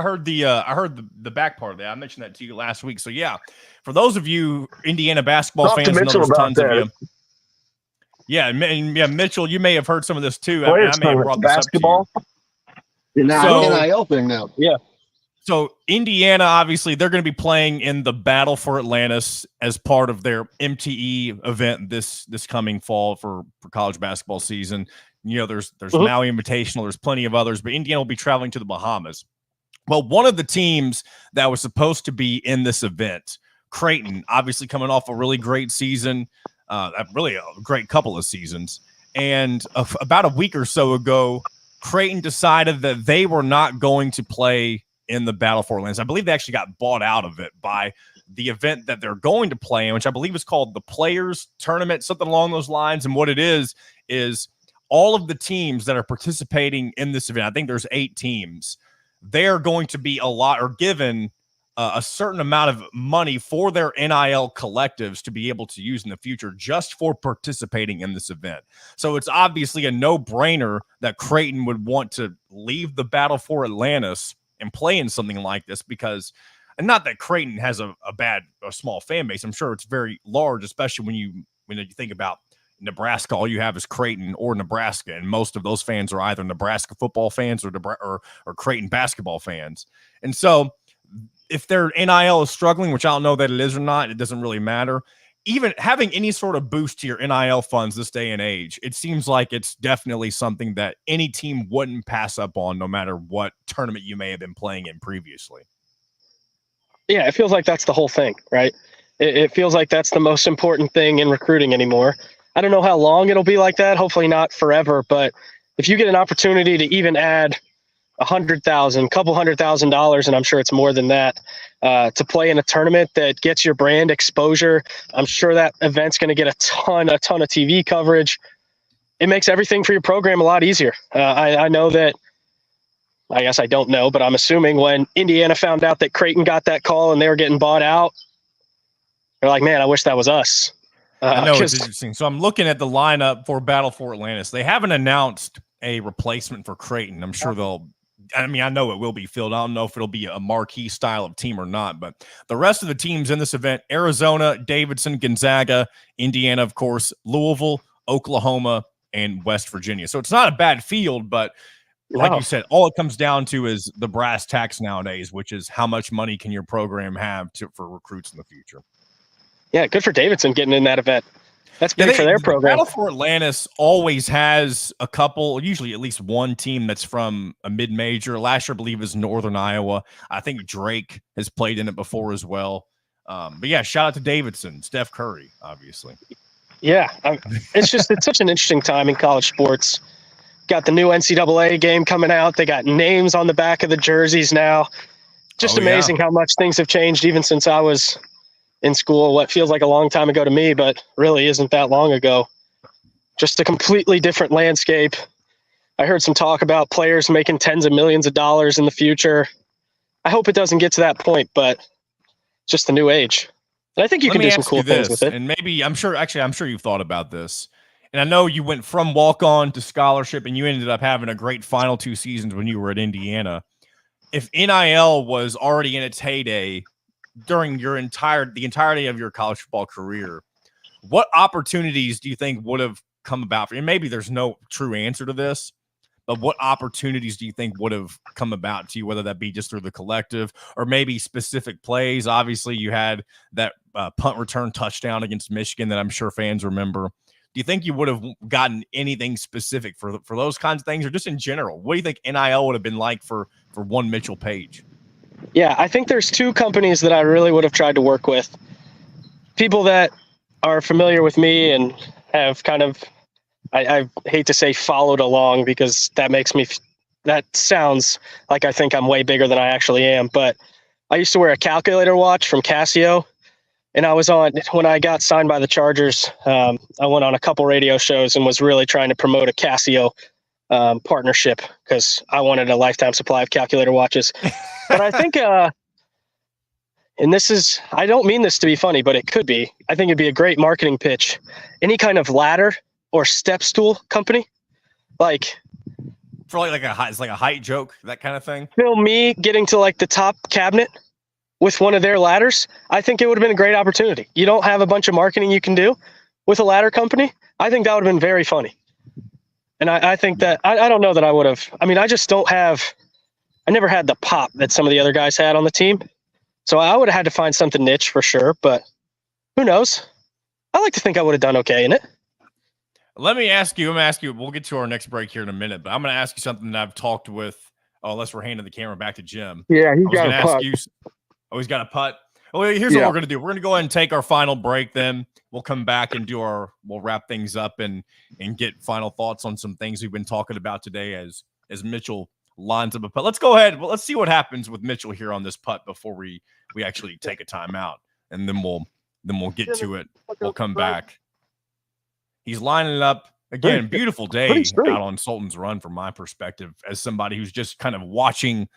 heard the back part of that. I mentioned that to you last week. So yeah, for those of you Indiana basketball fans, and there's tons of you. Yeah, Mitchell, you may have heard some of this too. I may have brought this basketball. Up to you. NIL thing now. Yeah. So Indiana, obviously, they're going to be playing in the Battle for Atlantis as part of their MTE event this coming fall for college basketball season. There's Maui Invitational, there's plenty of others, but Indiana will be traveling to the Bahamas. Well, one of the teams that was supposed to be in this event, Creighton, obviously coming off a really great season, really a great couple of seasons, and about a week or so ago, Creighton decided that they were not going to play in the Battle for Atlantis. I believe they actually got bought out of it by the event that they're going to play in, which I believe is called the Players Tournament, something along those lines. And what it is all of the teams that are participating in this event, I think there's 8 teams, they're going to be given a certain amount of money for their NIL collectives to be able to use in the future just for participating in this event. So it's obviously a no-brainer that Creighton would want to leave the Battle for Atlantis and play in something like this, because, and not that Creighton has a small fan base. I'm sure it's very large, especially when you think about Nebraska. All you have is Creighton or Nebraska, and most of those fans are either Nebraska football fans or Creighton basketball fans. And so if their NIL is struggling, which I don't know that it is or not, it doesn't really matter. Even having any sort of boost to your NIL funds this day and age, it seems like it's definitely something that any team wouldn't pass up on, no matter what tournament you may have been playing in previously. Yeah, it feels like that's the whole thing, right? It feels like that's the most important thing in recruiting anymore. I don't know how long it'll be like that. Hopefully not forever. But if you get an opportunity to even add $100,000, couple $100,000, and I'm sure it's more than that, to play in a tournament that gets your brand exposure, I'm sure that event's going to get a ton of TV coverage. It makes everything for your program a lot easier. I know that, I guess I don't know, but I'm assuming when Indiana found out that Creighton got that call and they were getting bought out, they're like, man, I wish that was us. I know it's interesting. So I'm looking at the lineup for Battle for Atlantis. They haven't announced a replacement for Creighton. I'm sure I know it will be filled. I don't know if it'll be a marquee style of team or not, but the rest of the teams in this event, Arizona, Davidson, Gonzaga, Indiana, of course, Louisville, Oklahoma, and West Virginia. So it's not a bad field, but like you said, all it comes down to is the brass tacks nowadays, which is how much money can your program have for recruits in the future. Yeah, good for Davidson getting in that event. That's big for their program. Battle for Atlantis always has a couple, usually at least one team that's from a mid-major. Last year, I believe, is Northern Iowa. I think Drake has played in it before as well. But yeah, shout out to Davidson, Steph Curry, obviously. Yeah, it's such an interesting time in college sports. Got the new NCAA game coming out. They got names on the back of the jerseys now. Just amazing how much things have changed even since I was in school, what feels like a long time ago to me, but really isn't that long ago. Just a completely different landscape. I heard some talk about players making tens of millions of dollars in the future. I hope it doesn't get to that point, but it's just the new age. And I think you can do some cool things with it. And maybe, I'm sure you've thought about this. And I know you went from walk-on to scholarship, and you ended up having a great final 2 seasons when you were at Indiana. If NIL was already in its heyday during the entirety of your college football career, what opportunities do you think would have come about for you? And maybe there's no true answer to this, but what opportunities do you think would have come about to you, whether that be just through the collective or maybe specific plays? Obviously, you had that punt return touchdown against Michigan that I'm sure fans remember. Do you think you would have gotten anything specific for those kinds of things, or just in general? What do you think NIL would have been like for one Mitchell Paige? Yeah, I think there's 2 companies that I really would have tried to work with. People that are familiar with me and have kind of, I hate to say followed along, because that sounds like I think I'm way bigger than I actually am. But I used to wear a calculator watch from Casio. And when I got signed by the Chargers, I went on a couple radio shows and was really trying to promote a Casio partnership, because I wanted a lifetime supply of calculator watches. But I think, and I don't mean this to be funny, but it could be. I think it'd be a great marketing pitch. Any kind of ladder or step stool company, like for it's like a height joke, that kind of thing. Film me getting to like the top cabinet with one of their ladders. I think it would have been a great opportunity. You don't have a bunch of marketing you can do with a ladder company. I think that would have been very funny. And I think that, I don't know that I would have, I never had the pop that some of the other guys had on the team. So I would have had to find something niche for sure, but who knows? I like to think I would have done okay in it. I'm going to ask you, we'll get to our next break here in a minute, but I'm going to ask you something that I've talked with, unless we're handing the camera back to Jim. Yeah, he's got a putt. He's got a putt. Well, here's what we're going to do. We're going to go ahead and take our final break. Then we'll come back and we'll wrap things up and get final thoughts on some things we've been talking about today as Mitchell lines up a putt. Let's go ahead. Well, let's see what happens with Mitchell here on this putt before we actually take a timeout, and then we'll get to it. We'll come back. He's lining it up again. Beautiful day out on Sultan's Run from my perspective, as somebody who's just kind of watching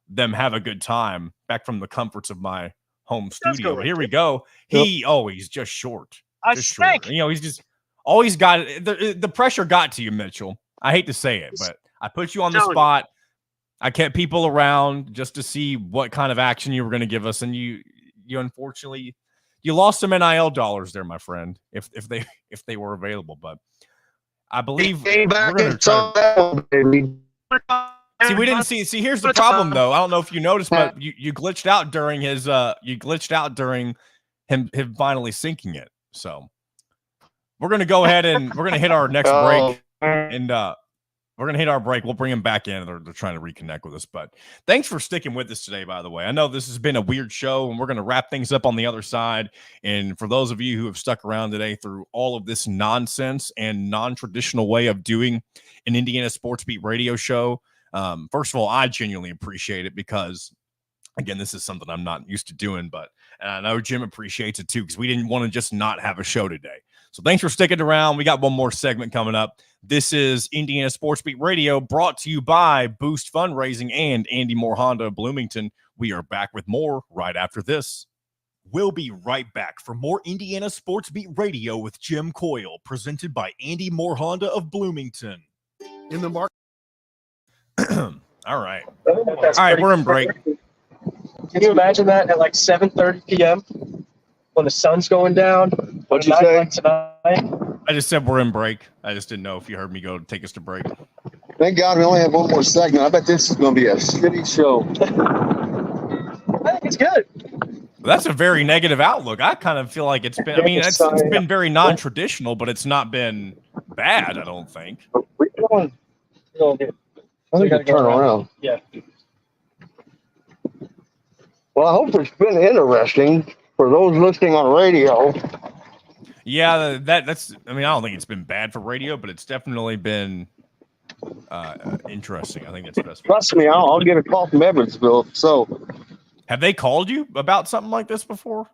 them have a good time back from the comforts of my home studio. But here we go. He always just short. Short. He's just always got it. The pressure got to you, Mitchell. I hate to say it, but I put you on the spot. I kept people around just to see what kind of action you were going to give us, and you unfortunately you lost some NIL dollars there, my friend, if they were available. But I believe we're going to try. See, we didn't see. Here's the problem, though. I don't know if you noticed, but you glitched out during him finally syncing it. So we're going to go ahead and we're going to hit our next break, and We're going to hit our break. We'll bring them back in. They're trying to reconnect with us. But thanks for sticking with us today, by the way. I know this has been a weird show, and we're going to wrap things up on the other side. And for those of you who have stuck around today through all of this nonsense and non-traditional way of doing an Indiana Sports Beat radio show, first of all, I genuinely appreciate it because, again, this is something I'm not used to doing. But I know Jim appreciates it, too, because we didn't want to just not have a show today. So thanks for sticking around. We got one more segment coming up. This is Indiana Sports Beat Radio, brought to you by Boost Fundraising and Andy Moore Honda of Bloomington. We are back with more right after this. We'll be right back for more Indiana Sports Beat Radio with Jim Coyle, presented by Andy Moore Honda of Bloomington. In the market. All right. All right, we're in break. Can you imagine that at like 7:30 p.m. when the sun's going down? What'd you say? Like tonight? I just said we're in break. I just didn't know if you heard me go take us to break. Thank God we only have one more segment. I bet this is going to be a shitty show. I think it's good. That's a very negative outlook. I kind of feel like it's been, I mean, it's been very non-traditional, but it's not been bad, I don't think. We're going good. I think we turn around. Yeah. Well, I hope it's been interesting for those listening on radio. Yeah, that's. I mean, I don't think it's been bad for radio, but it's definitely been interesting. I think that's the best. Trust me, I'll get a call from Evansville. So, have they called you about something like this before?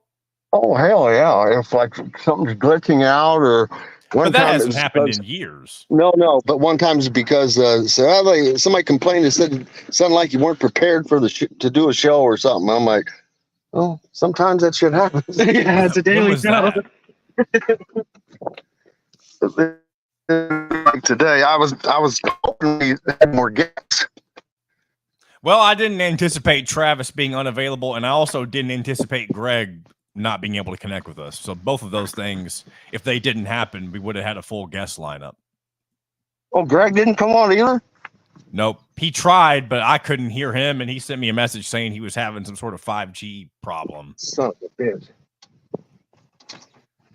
Oh hell yeah! If like something's glitching out or. But that hasn't happened in years. No. But one time it's because somebody complained and said something like you weren't prepared for to do a show or something. I'm like, oh, sometimes that shit happens. Yeah, it's a daily show. Like today, I was hoping we had more guests. Well, I didn't anticipate Travis being unavailable, and I also didn't anticipate Greg not being able to connect with us. So both of those things, if they didn't happen, we would have had a full guest lineup. Oh, Greg didn't come on either? Nope. He tried, but I couldn't hear him, and he sent me a message saying he was having some sort of 5G problem. Son of a bitch. So,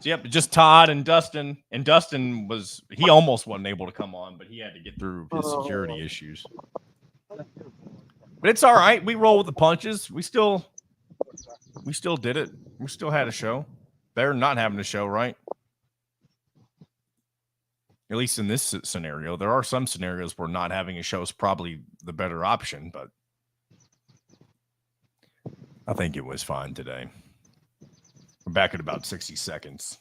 yep, just Todd and Dustin. And Dustin he almost wasn't able to come on, but he had to get through his security issues. But it's all right. We roll with the punches. We still did it. We still had a show. They're not having a show, right? At least in this scenario. There are some scenarios where not having a show is probably the better option, but I think it was fine today. We're back at about 60 seconds.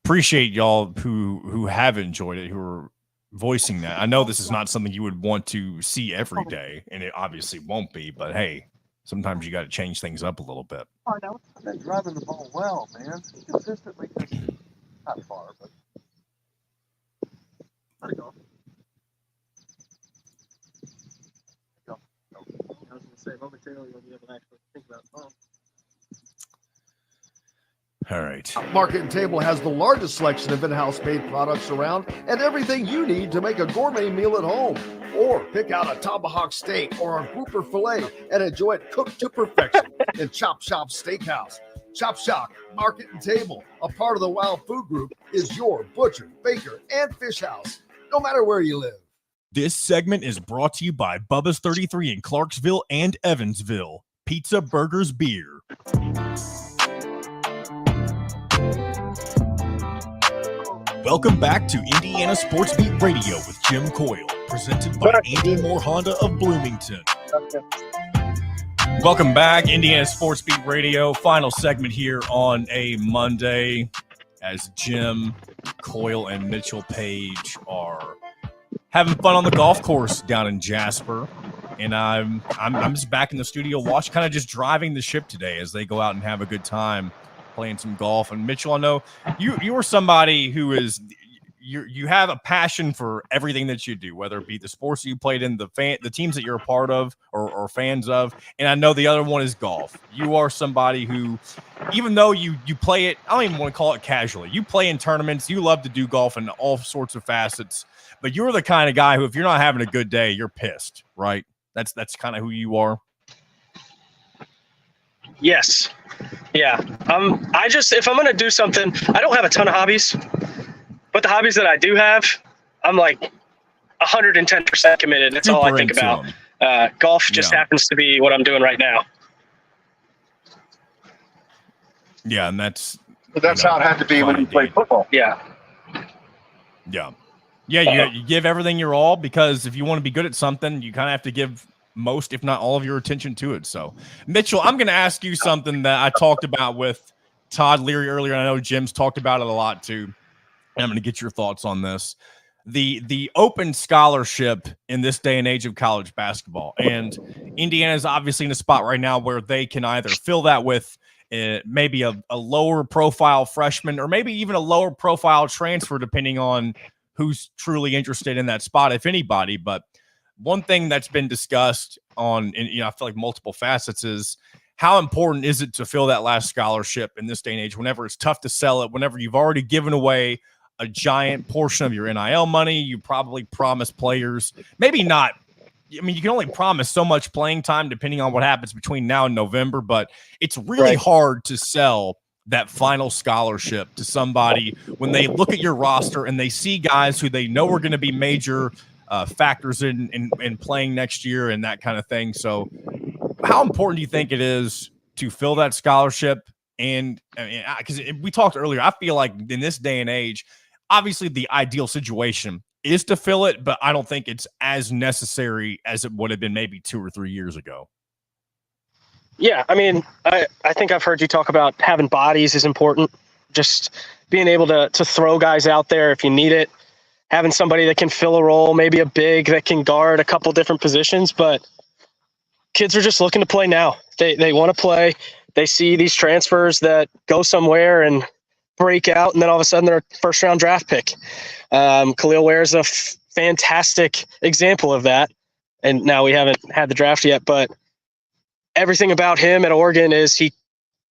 Appreciate y'all who have enjoyed it, who are voicing that. I know this is not something you would want to see every day, and it obviously won't be, but hey, sometimes you got to change things up a little bit. I've been driving the ball well, man. Consistently. Not far, but. There you go. I was going to say, momentarily, you'll be able to actually think about the ball. All right. Market and Table has the largest selection of in-house made products around and everything you need to make a gourmet meal at home. Or pick out a tomahawk steak or a grouper filet and enjoy it cooked to perfection in Chop Shop Steakhouse. Chop Shop, Market and Table, a part of the Wild Food Group, is your butcher, baker, and fish house, no matter where you live. This segment is brought to you by Bubba's 33 in Clarksville and Evansville. Pizza, burgers, beer. Welcome back to Indiana Sports Beat Radio with Jim Coyle, presented by Andy Moore Honda of Bloomington. Welcome back, Indiana Sports Beat Radio. Final segment here on a Monday as Jim, Coyle, and Mitchell Paige are having fun on the golf course down in Jasper. And I'm just back in the studio kind of just driving the ship today as they go out and have a good time playing some golf. And Mitchell, I know you are somebody who is you have a passion for everything that you do, whether it be the sports that you played in, the teams that you're a part of or fans of. And I know the other one is golf. You are somebody who, even though you play it, I don't even want to call it casually. You play in tournaments. You love to do golf in all sorts of facets. But you're the kind of guy who, if you're not having a good day, you're pissed, right? That's kind of who you are. Yes. Yeah. If I'm going to do something, I don't have a ton of hobbies, but the hobbies that I do have, I'm like 110% committed. That's all I think about. Golf just happens to be what I'm doing right now. Yeah. And that's how it had to be when you played football. Yeah. Yeah. Yeah. You give everything your all, because if you want to be good at something, you kind of have to give most, if not all of your attention to it. So Mitchell, I'm going to ask you something that I talked about with Todd Leary earlier. And I know Jim's talked about it a lot too. And I'm going to get your thoughts on this. The open scholarship in this day and age of college basketball. And Indiana is obviously in a spot right now where they can either fill that with maybe a lower profile freshman, or maybe even a lower profile transfer, depending on who's truly interested in that spot, if anybody. But one thing that's been discussed on, and I feel like multiple facets, is how important is it to fill that last scholarship in this day and age, whenever it's tough to sell it, whenever you've already given away a giant portion of your NIL money. You probably promise players, maybe not. I mean, you can only promise so much playing time depending on what happens between now and November, but it's really hard to sell that final scholarship to somebody when they look at your roster and they see guys who they know are going to be major factors in playing next year and that kind of thing. So how important do you think it is to fill that scholarship? And because we talked earlier, I feel like in this day and age, obviously the ideal situation is to fill it, but I don't think it's as necessary as it would have been maybe 2 or 3 years ago. Yeah, I mean, I think I've heard you talk about having bodies is important. Just being able to throw guys out there if you need it, having somebody that can fill a role, maybe a big that can guard a couple different positions. But kids are just looking to play now. They want to play. They see these transfers that go somewhere and break out, and then all of a sudden they're a first-round draft pick. Khalil Ware is a fantastic example of that. And now we haven't had the draft yet, but everything about him at Oregon is he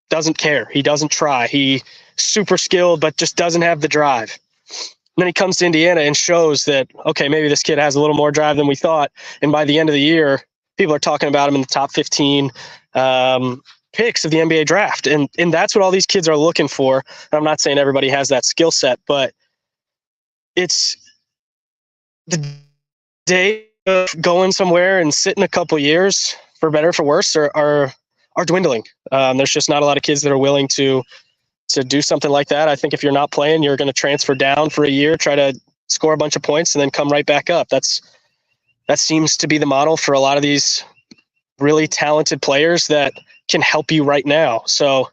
doesn't care. He doesn't try. He's super skilled, but just doesn't have the drive. And then he comes to Indiana and shows that, okay, maybe this kid has a little more drive than we thought. And by the end of the year, people are talking about him in the top 15 picks of the NBA draft. And that's what all these kids are looking for. And I'm not saying everybody has that skill set, but it's the day of going somewhere and sitting a couple years, for better or for worse, are dwindling. There's just not a lot of kids that are willing to do something like that. I think if you're not playing, you're going to transfer down for a year, try to score a bunch of points, and then come right back up. That seems to be the model for a lot of these really talented players that can help you right now. So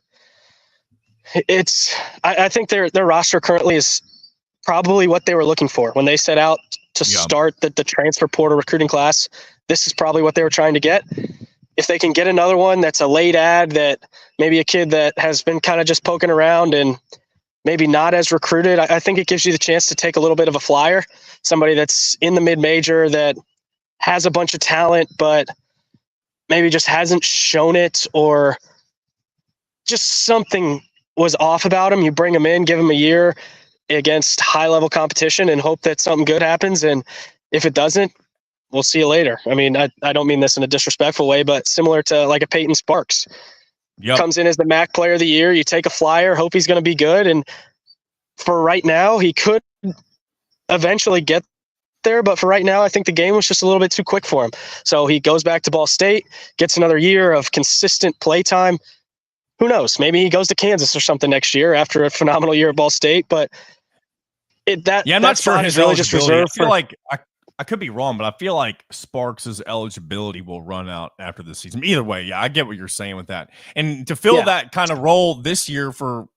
I think their roster currently is probably what they were looking for when they set out to start the transfer portal recruiting class. This is probably what they were trying to get. If they can get another one that's a late ad, that maybe a kid that has been kind of just poking around and maybe not as recruited, I think it gives you the chance to take a little bit of a flyer, somebody that's in the mid-major that has a bunch of talent, but maybe just hasn't shown it, or just something was off about him. You bring him in, give him a year against high-level competition and hope that something good happens. And if it doesn't, we'll see you later. I mean, I don't mean this in a disrespectful way, but similar to like a Peyton Sparks. Comes in as the MAC player of the year. You take a flyer, hope he's going to be good. And for right now, he could eventually get there. But for right now, I think the game was just a little bit too quick for him. So he goes back to Ball State, gets another year of consistent play time. Who knows? Maybe he goes to Kansas or something next year after a phenomenal year at Ball State. But I'm not sure his really just reserved. I feel like I could be wrong, but I feel like Sparks' eligibility will run out after this season. Either way, yeah, I get what you're saying with that. And to fill that kind of role this year for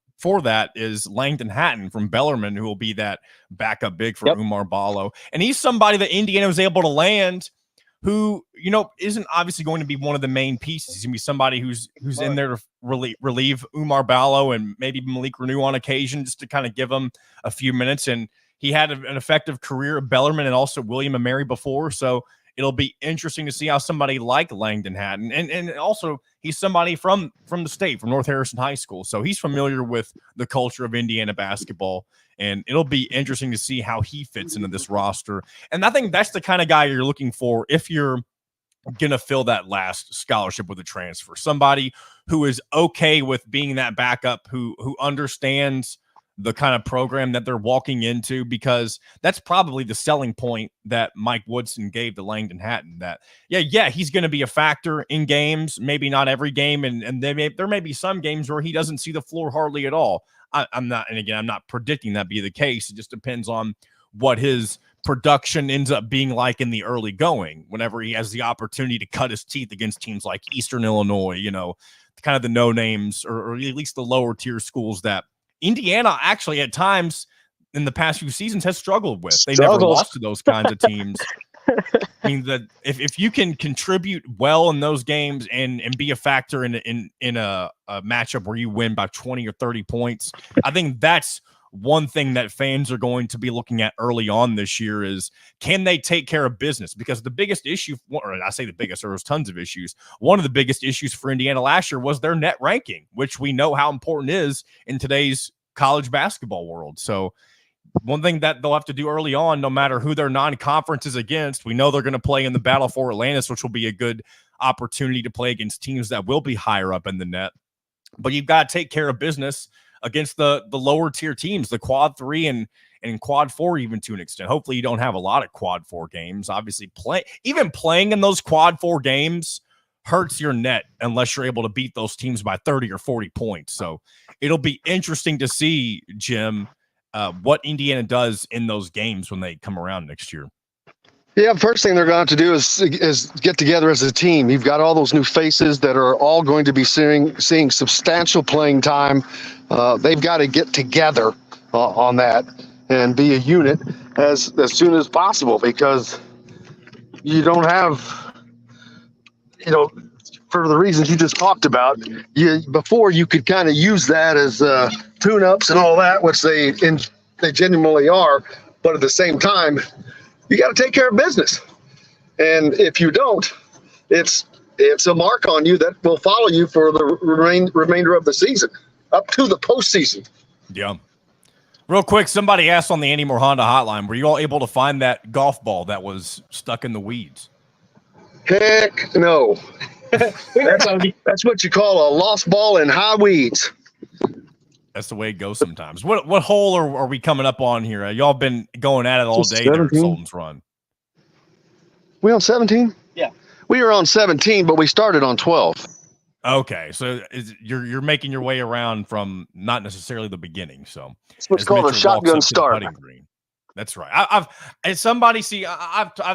that is Langdon Hatton from Bellarmine, who will be that backup big for Umar Ballo. And he's somebody that Indiana was able to land who, isn't obviously going to be one of the main pieces. He's going to be somebody who's in there to relieve Umar Ballo and maybe Malik Renew on occasion, just to kind of give him a few minutes. And he had an effective career at Bellarmine and also William & Mary before. So it'll be interesting to see how somebody like Langdon Hatton, and also he's somebody from the state, from North Harrison High School. So he's familiar with the culture of Indiana basketball, and it'll be interesting to see how he fits into this roster. And I think that's the kind of guy you're looking for if you're going to fill that last scholarship with a transfer. Somebody who is okay with being that backup, who understands the kind of program that they're walking into, because that's probably the selling point that Mike Woodson gave to Langdon Hatton, that he's going to be a factor in games, maybe not every game. And there may be some games where he doesn't see the floor hardly at all. I'm not predicting that be the case. It just depends on what his production ends up being like in the early going, whenever he has the opportunity to cut his teeth against teams like Eastern Illinois, kind of the no names, or at least the lower tier schools that Indiana actually at times in the past few seasons has struggled with. They never lost to those kinds of teams. I mean, that if you can contribute well in those games and be a factor in a matchup where you win by 20 or 30 points, I think that's one thing that fans are going to be looking at early on this year is, can they take care of business? Because the biggest issue, or I say the biggest, there was tons of issues. One of the biggest issues for Indiana last year was their net ranking, which we know how important it is in today's college basketball world. So one thing that they'll have to do early on, no matter who their non-conference is against, we know they're going to play in the battle for Atlantis, which will be a good opportunity to play against teams that will be higher up in the net. But you've got to take care of business against the lower tier teams, the quad 3 and quad 4, even to an extent. Hopefully you don't have a lot of quad 4 games. Obviously playing in those quad 4 games hurts your net unless you're able to beat those teams by 30 or 40 points. So it'll be interesting to see, Jim, what Indiana does in those games when they come around next year. Yeah, first thing they're going to have to do is get together as a team. You've got all those new faces that are all going to be seeing substantial playing time. They've got to get together on that and be a unit as soon as possible, because you don't have, for the reasons you just talked about, before you could kind of use that as tune-ups and all that, which they genuinely are, but at the same time, you got to take care of business. And if you don't, it's a mark on you that will follow you for the remainder of the season, up to the postseason. Yeah. Real quick, somebody asked on the Andy Moore Honda hotline, were you all able to find that golf ball that was stuck in the weeds? Heck no. That's what you call a lost ball in high weeds. That's the way it goes sometimes. What hole are we coming up on here? Y'all been going at it all day there at Sultan's Run. We on 17? Yeah. We were on 17, but we started on 12. Okay, so you're making your way around from not necessarily the beginning. So it's what's called a shotgun start. That's right. I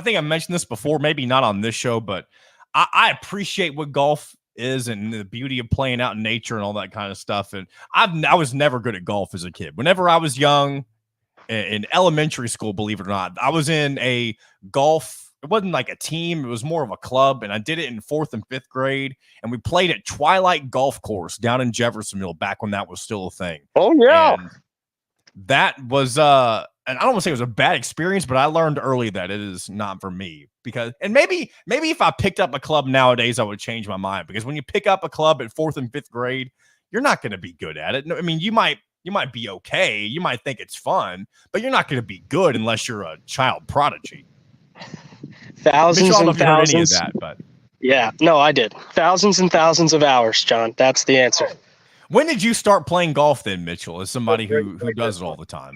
think I mentioned this before, maybe not on this show, but I appreciate what golf is and the beauty of playing out in nature and all that kind of stuff. And I was never good at golf as a kid. Whenever I was young in elementary school, believe it or not, I was in a golf. It wasn't like a team. It was more of a club. And I did it in 4th and 5th grade. And we played at Twilight Golf Course down in Jeffersonville back when that was still a thing. Oh, yeah. And that was, and I don't want to say it was a bad experience, but I learned early that it is not for me. And maybe if I picked up a club nowadays, I would change my mind, because when you pick up a club at 4th and 5th grade, you're not going to be good at it. I mean, you might be okay. You might think it's fun, but you're not going to be good unless you're a child prodigy. Thousands and thousands. Of that, but yeah, no, I did. Thousands and thousands of hours, John. That's the answer. When did you start playing golf then, Mitchell, as somebody who does it all the time?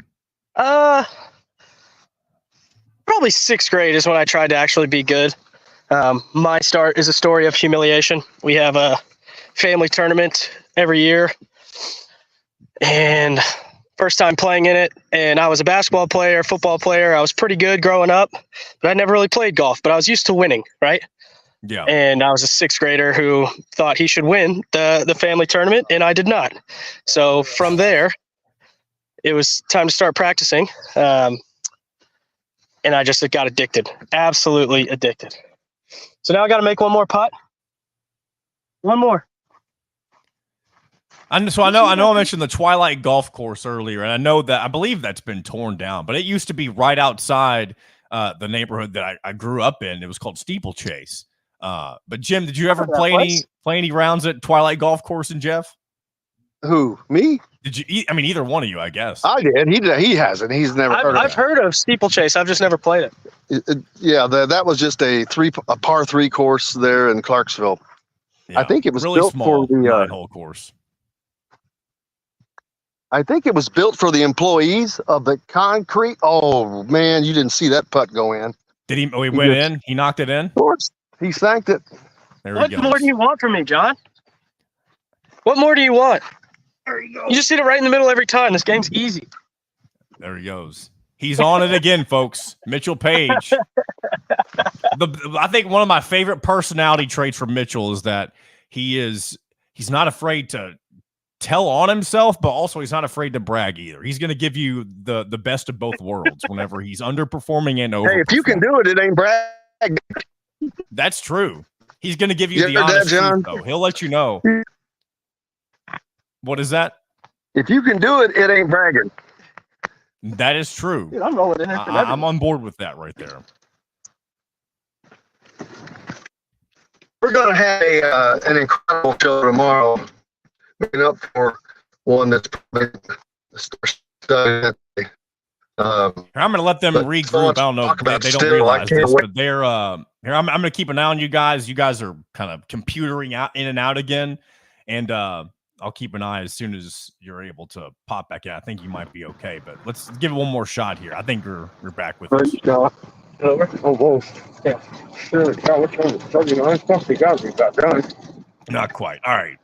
Probably 6th grade is when I tried to actually be good. My start is a story of humiliation. We have a family tournament every year, and first time playing in it, and I was a basketball player, football player. I was pretty good growing up, but I never really played golf, but I was used to winning, right? Yeah. And I was a 6th grader who thought he should win the family tournament, and I did not. So from there, it was time to start practicing. And I just got addicted, absolutely addicted. So now I got to make one more putt. One more. I know I mentioned the Twilight Golf Course earlier, and I believe that's been torn down, but it used to be right outside the neighborhood that I grew up in. It was called Steeplechase. But Jim, did you ever play any rounds at Twilight Golf Course in Jeff? Who? Me? Did you? I mean, either one of you, I guess. I did. He hasn't. He's never heard of I've heard of steeplechase. I've just never played it. Yeah, that was just a par 3 course there in Clarksville. Yeah, I think it was really built small, for the 9-hole course. I think it was built for the employees of the concrete. Oh man, you didn't see that putt go in. Did he? Oh, he went in. He knocked it in. Of course, he sanked it. There What he goes. more do you want from me, John? What more do you want? There you go. You just hit it right in the middle every time. This game's easy. There he goes. He's on it again, folks. Mitchell Paige. I think one of my favorite personality traits from Mitchell is that he's not afraid to tell on himself, but also he's not afraid to brag either. He's going to give you the best of both worlds whenever he's underperforming and overperforming. Hey, if you can do it, it ain't brag. That's true. He's going to give you You the heard that, honest John? truth, though. He'll let you know. What is that? If you can do it, it ain't bragging. That is true. Dude, I'm rolling in it. I'm on board with that right there. We're going to have an incredible show tomorrow, making up for one that's probably the I'm going to let them but regroup. so much I don't know. talk about They don't still, I realize can't this, wait. but they're here. I'm going to keep an eye on you guys. You guys are kind of computering out in and out again, and I'll keep an eye as soon as you're able to pop back in. I think you might be okay, but let's give it one more shot here. I think we're back with us. Over. Oh, whoa. Yeah. Sure. God, which one is 39? Plus the guys we got done. Not quite. All right.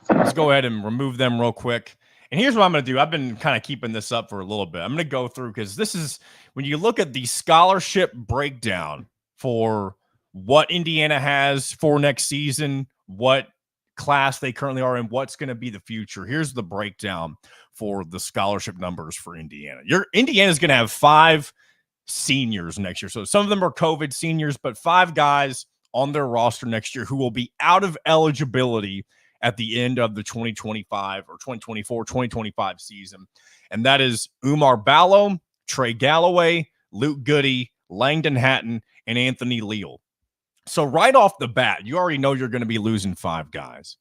Let's go ahead and remove them real quick. And here's what I'm going to do. I've been kind of keeping this up for a little bit. I'm going to go through because this is when you look at the scholarship breakdown for what Indiana has for next season, what class they currently are in, what's going to be the future. Here's the breakdown for the scholarship numbers for Indiana. Indiana's going to have 5 seniors next year. So some of them are COVID seniors, but 5 guys on their roster next year who will be out of eligibility at the end of the 2025 or 2024, 2025 season. And that is Umar Ballo, Trey Galloway, Luke Goody, Langdon Hatton, and Anthony Leal. So right off the bat, you already know you're going to be losing 5 guys.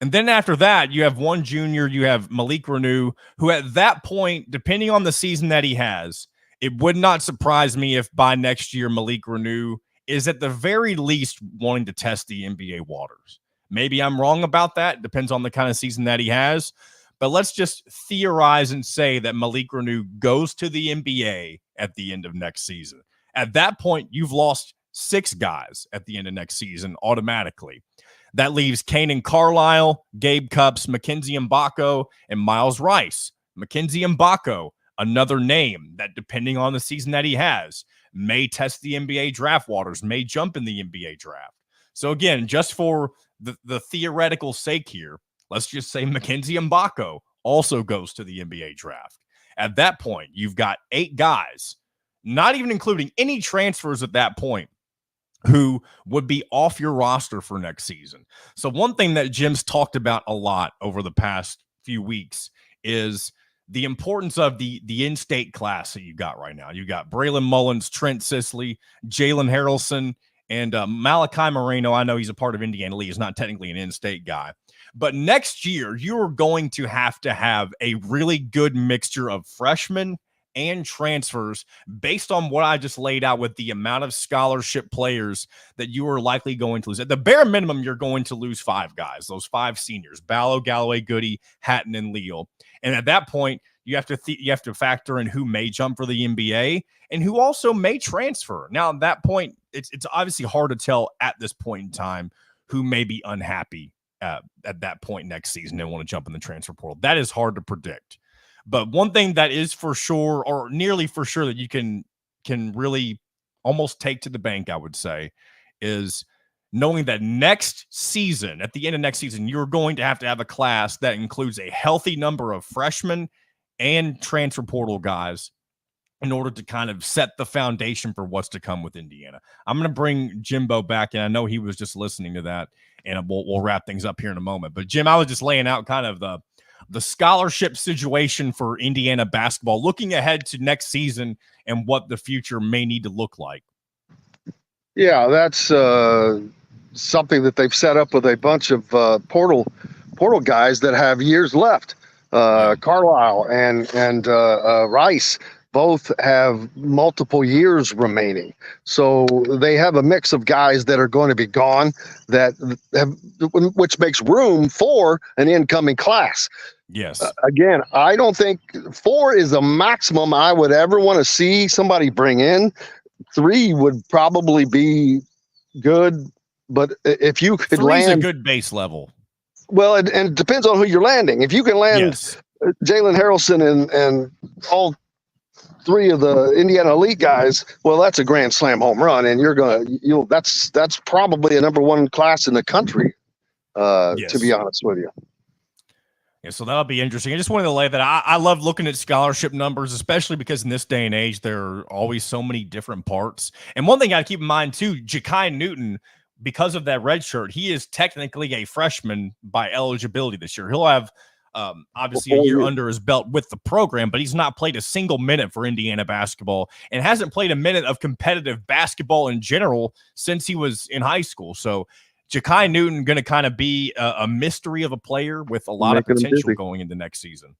And then after that, you have 1 junior, you have Malik Renew, who at that point, depending on the season that he has, it would not surprise me if by next year Malik Renew is at the very least wanting to test the NBA waters. Maybe I'm wrong about that. It depends on the kind of season that he has. But let's just theorize and say that Malik Renew goes to the NBA at the end of next season. At that point, you've lost 6 guys at the end of next season automatically. That leaves Kanan Carlisle, Gabe Cupps, Mackenzie Mbako, and Miles Rice. Mackenzie Mbako, another name that, depending on the season that he has, may test the NBA draft waters, may jump in the NBA draft. So again, just for the theoretical sake here, let's just say Mackenzie Mbako also goes to the NBA draft. At that point, you've got 8 guys, not even including any transfers at that point, who would be off your roster for next season. So one thing that Jim's talked about a lot over the past few weeks is the importance of the in-state class that you got right now. You got Braylon Mullins, Trent Sisley, Jalen Harrelson, and Malachi Moreno. I know he's a part of Indiana Lee. He's not technically an in-state guy. But next year, you are going to have a really good mixture of freshmen and transfers based on what I just laid out with the amount of scholarship players that you are likely going to lose. At the bare minimum, you're going to lose 5 guys, those 5 seniors, Ballo, Galloway, Goody, Hatton, and Leal. And at that point, you have to factor in who may jump for the NBA and who also may transfer. Now, at that point, it's obviously hard to tell at this point in time who may be unhappy at that point next season and want to jump in the transfer portal. That is hard to predict. But one thing that is for sure, or nearly for sure, that you can really almost take to the bank, I would say, is knowing that next season, at the end of next season, you're going to have a class that includes a healthy number of freshmen and transfer portal guys in order to kind of set the foundation for what's to come with Indiana. I'm going to bring Jimbo back, and I know he was just listening to that, and we'll wrap things up here in a moment. But Jim, I was just laying out kind of the scholarship situation for Indiana basketball, looking ahead to next season and what the future may need to look like. Yeah, that's something that they've set up with a bunch of portal portal guys that have years left. Carlisle and Rice both have multiple years remaining. So they have a mix of guys that are going to be gone which makes room for an incoming class. Yes. Again, I don't think 4 is the maximum I would ever want to see somebody bring in. 3 would probably be good, but if you could 3's land a good base level. Well, and it depends on who you're landing. If you can land Jalen Harrelson and all 3 of the Indiana elite guys, well, that's a grand slam home run, and that's probably a number 1 class in the country. To be honest with you. Yeah, so that'll be interesting. I just wanted to lay that I love looking at scholarship numbers, especially because in this day and age, there are always so many different parts. And one thing I keep in mind too, Ja'Kai Newton, because of that red shirt, he is technically a freshman by eligibility this year. He'll have obviously a year under his belt with the program, but he's not played a single minute for Indiana basketball and hasn't played a minute of competitive basketball in general since he was in high school. So Ja'Kai Newton going to kind of be a mystery of a player with a lot of potential going into next season.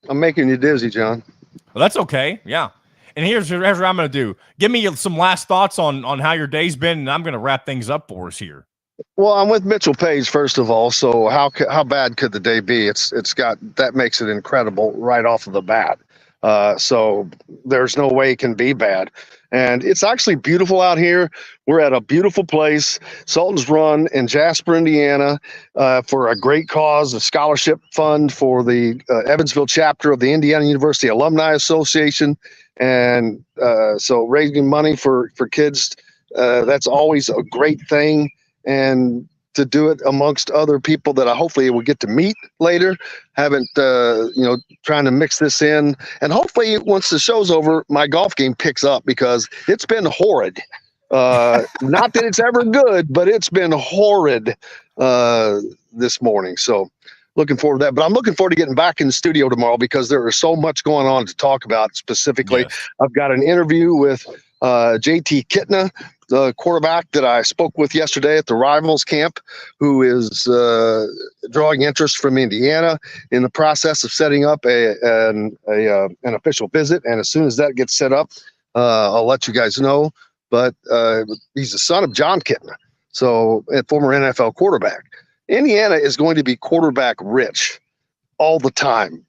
I'm making you dizzy, John. Well, that's okay. Yeah. And here's what I'm going to do. Give me some last thoughts on how your day's been, and I'm going to wrap things up for us here. Well, I'm with Mitchell Paige, first of all. So how bad could the day be? It's got that makes it incredible right off of the bat. So there's no way it can be bad. And it's actually beautiful out here. We're at a beautiful place, Sultan's Run in Jasper, Indiana, for a great cause, a scholarship fund for the Evansville chapter of the Indiana University Alumni Association. And so raising money for kids, that's always a great thing. And to do it amongst other people that I hopefully will get to meet later. Haven't, trying to mix this in. And hopefully once the show's over, my golf game picks up because it's been horrid. Not that it's ever good, but it's been horrid this morning. So looking forward to that. But I'm looking forward to getting back in the studio tomorrow because there is so much going on to talk about specifically. Yes. I've got an interview with JT Kitna, the quarterback that I spoke with yesterday at the Rivals camp, who is drawing interest from Indiana, in the process of setting up an official visit. And as soon as that gets set up, I'll let you guys know. But he's the son of John Kitna, so a former NFL quarterback. Indiana is going to be quarterback rich all the time.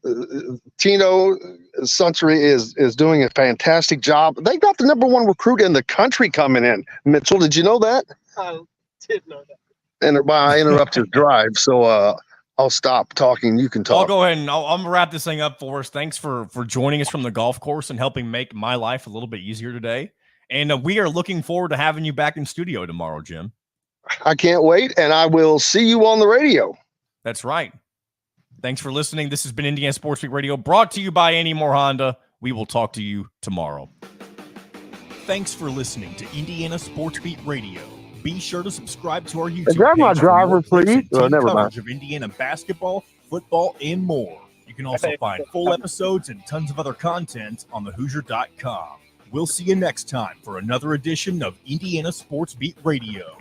Tino Suntory is doing a fantastic job. They got the number 1 recruit in the country coming in. Mitchell, did you know that? I did know that. And I interrupt your drive, so I'll stop talking. You can talk. I'll go ahead and I'm going to wrap this thing up for us. Thanks for joining us from the golf course and helping make my life a little bit easier today. And we are looking forward to having you back in studio tomorrow, Jim. I can't wait, and I will see you on the radio. That's right. Thanks for listening. This has been Indiana Sports Beat Radio, brought to you by Andy Moore Honda. We will talk to you tomorrow. Thanks for listening to Indiana Sports Beat Radio. Be sure to subscribe to our YouTube page. Grab my driver, please. Never mind. Of Indiana basketball, football, and more. You can also find full episodes and tons of other content on thehoosier.com. We'll see you next time for another edition of Indiana Sports Beat Radio.